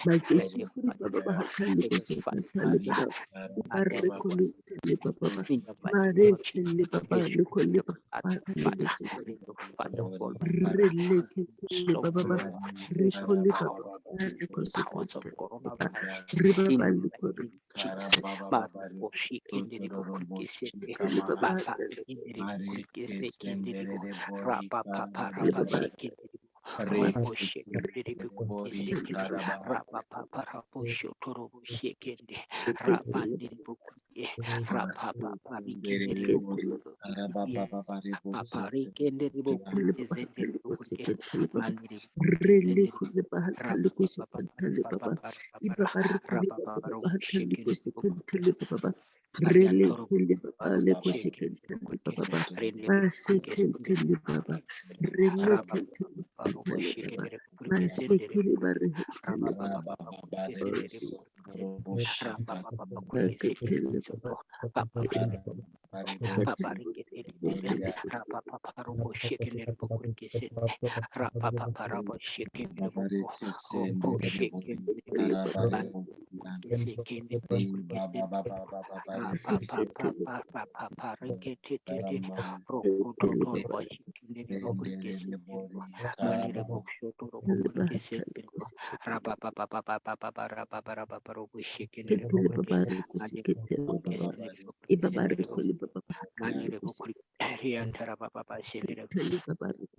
Majesu Heavenly kuri Father, baba baba hatali ko Heavenly Father, shakada baba Heavenly Harikuli tili baba in the mighty Mare name of Jesus. tili baba likuli baba hatali ko Father, fall by fire. Releke tili Slow baba to baba Rikuli baba powers of coronavirus in the name of Jesus. Marco shikindiri bukurikisende baba indiri bukurikisende rapa papa rapa shikindiri robo shikindiri bukurikisende rapa papa rabo shotoro shikinde rapandiri bukurikisende rapa papa rikindiri bukurikisende papa rikindiri bukurikisende bukurikisende mandiri bukurikisende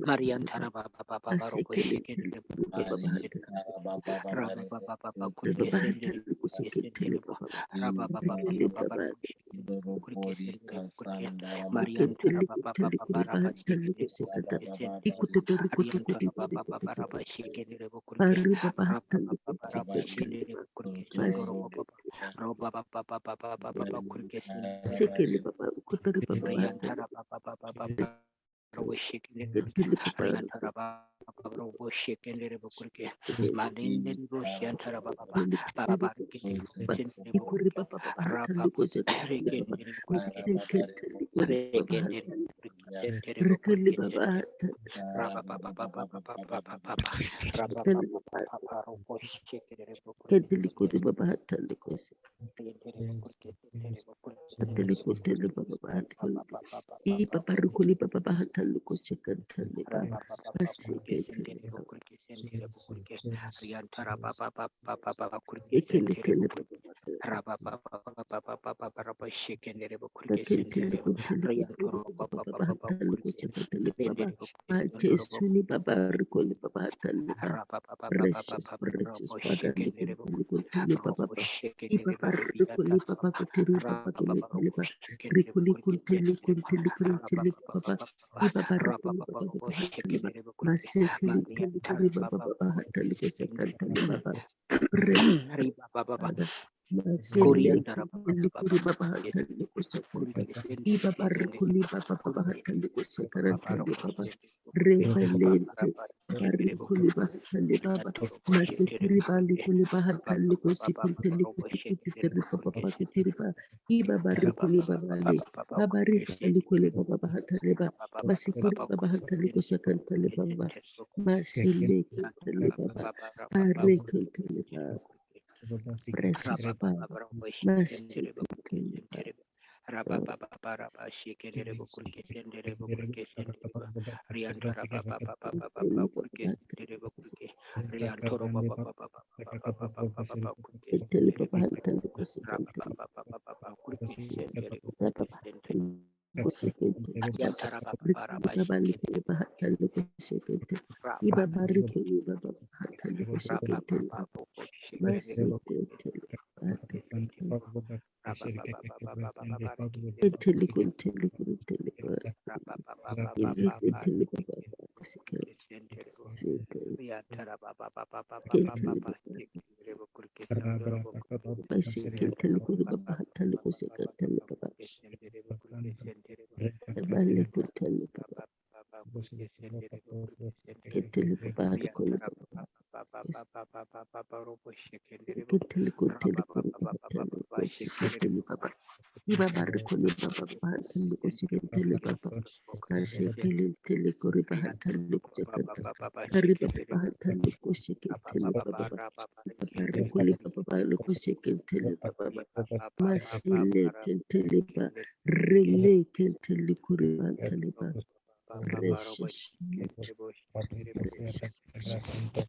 Marian Taraba Baba Robo Shaking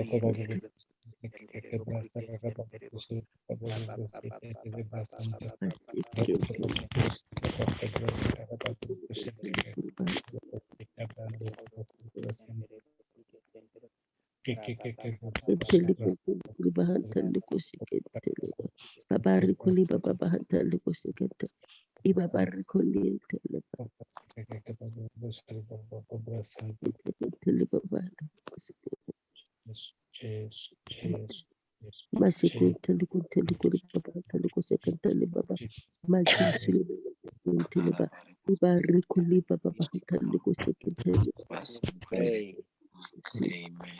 Marian Babari kuli baba bahanta liko sekete. Ibabari kuli tele baba Masiku tele baba liko sekete baba. Majesu tele baba. Ibari kuli baba bahanta liko sekete. Pray. Amen.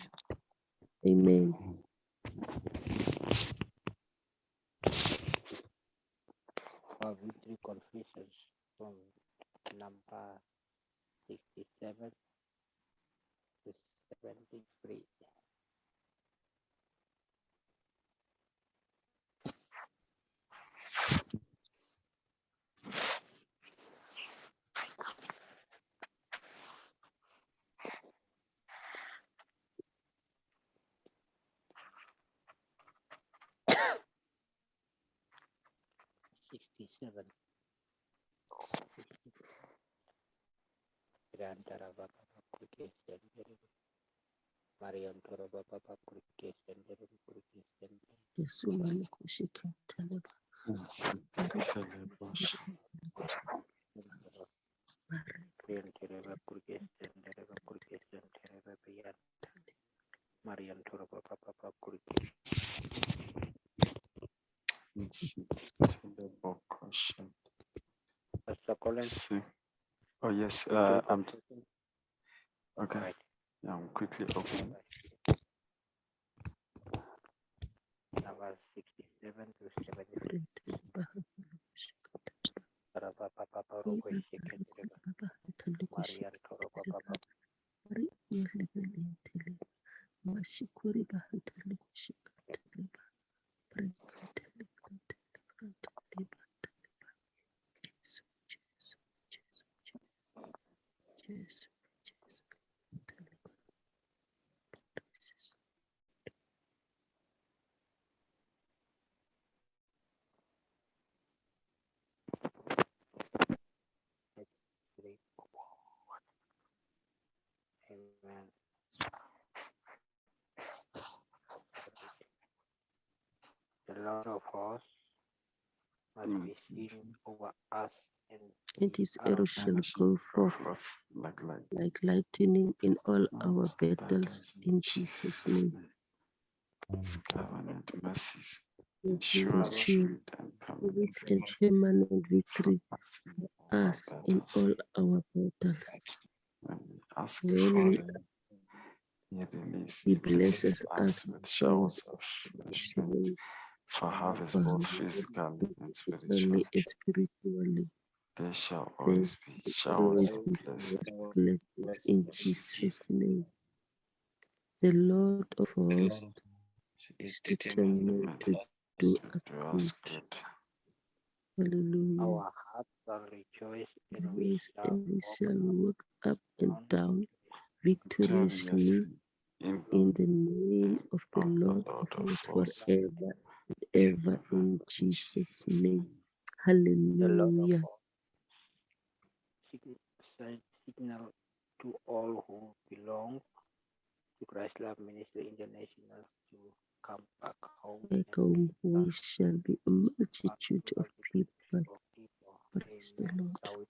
Amen. Our victory confessions from number 67 to 73. Yesu liko sekete baba. Pastor Collins. Oh yes, I'm okay. Right. Yeah, I'm quickly opening. Number 67 to 73. Mashikuri bahantali kushikatali barikatali kantali Jesu Amen. The Lord of hosts must be seen over us, and his arrow shall go forth like lightning in all our battles in Jesus' name. His covenant mercies, Ensure ensure and sweet permanent and permanent victory for us in all our battles. When we ask When for we them, He blesses us with showers of refreshment for harvest, both physically and spiritually. spiritually. There shall There always be always showers of be blessing. blessings in Jesus' name. The Lord of hosts Is determined to do us good. Hallelujah. our hearts shall rejoice and We shall walk up and down Victoriously victoriously in the name of the Lord of hosts forever and ever in Jesus' name. Hallelujah. signal to all who belong to Christ Love Ministry International to come back home. Back home, we shall be a multitude of people. Praise the Lord.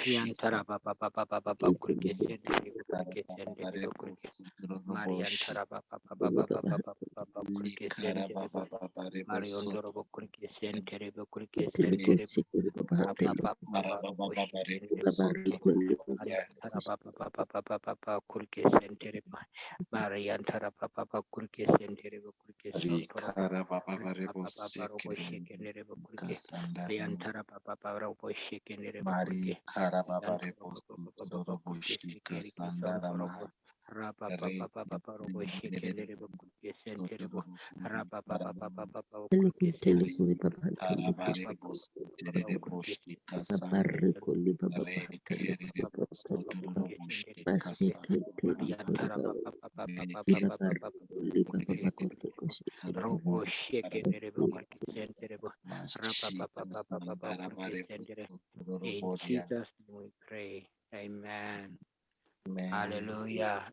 Yantara Baba Baba Baba Kurke Sendere Kurke Sendere Kurke Mariantara Baba Baba Baba Baba Kurke Sendere Marion Dorobo Kurke Sendere Kurke Sendere Baba Baba Mariantara Baba Baba Kurke Sendere Mariantara Baba Kurke Sendere Kurke Sendere Baba Robo Shekendere Kurke Mariantara Baba Robo Shekendere Kurke In Jesus' name we pray. Amen. Hallelujah.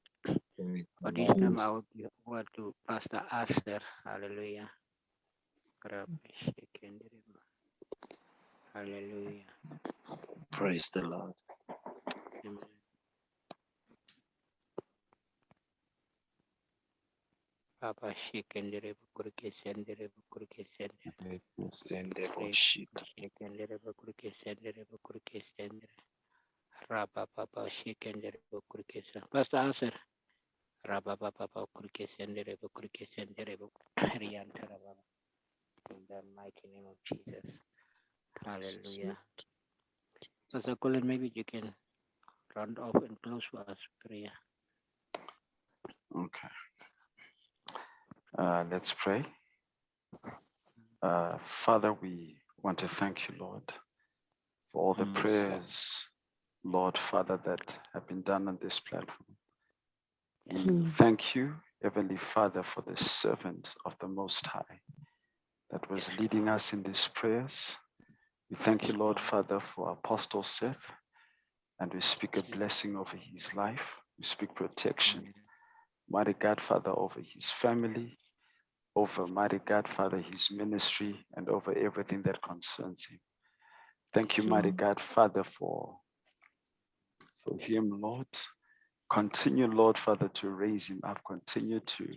For this time I would give word to Pastor Aster. Hallelujah. Hallelujah. Praise the Lord. Amen. Papa Shikendere Bukurke Sendere Bukurke Sendere. Shikendere Bukurke Sendere Bukurke Sendere. Rabba Papa Shikendere Bukurke Sendere. Pastor Aster. Rabba Papa Bukurke Sendere Bukurke Sendere Riantara Baba. In the mighty name of Jesus. Hallelujah. Pastor Colin, maybe you can round off and close for us prayer. Okay. Let's pray. Father, we want to thank you, Lord, for all the prayers, Lord, Father, that have been done on this platform. We thank you, Heavenly Father, for the servant of the Most High that was leading us in these prayers. We thank you, Lord, Father, for Apostle Seth, and we speak a blessing over his life. We speak protection, mighty God, Father, over his family, over, mighty God, Father, his ministry, and over everything that concerns him. Thank you, mighty God, Father, for him, Lord. Continue, Lord, Father, to raise him up. Continue to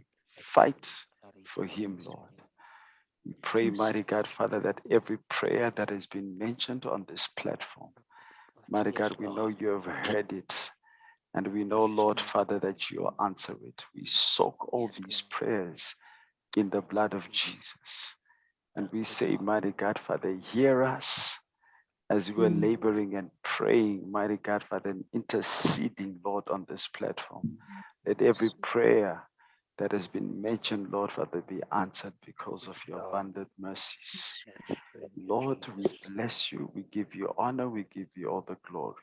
fight for him, Lord. We pray, mighty God, Father, that every prayer that has been mentioned on this platform, mighty God, we know you have heard it. And we know, Lord, Father, that you will answer it. We soak all these prayers in the blood of Jesus. And we say, mighty God, Father, hear us as we are laboring and praying, mighty God, Father, and interceding, Lord, on this platform. Let every prayer that has been mentioned, Lord, Father, be answered because of your abundant mercies. Lord, we bless you. We give you honor. We give you all the glory.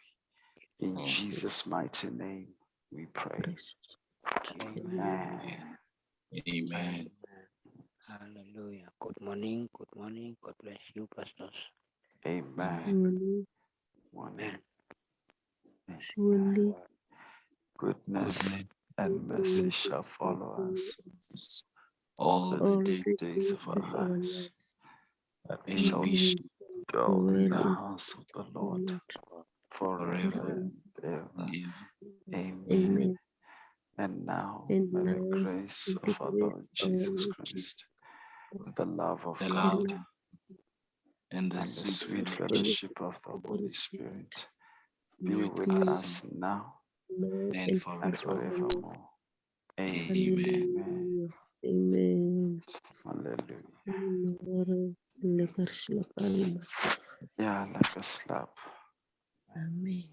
In Jesus' mighty name, we pray. Amen. Amen. Hallelujah. Good morning. Good morning. God bless you, pastors. Amen. Amen. Amen. Goodness and mercy shall follow us all the days of our lives, that we shall dwell in the house of the Lord forever and ever. Amen. And now, may the grace of our Lord Jesus Christ, the love of God, and the and the sweet fellowship of the Holy Spirit be with us now and and forevermore. Amen. Amen. Hallelujah. Lekker slapen. Yeah, like a slap. Amen.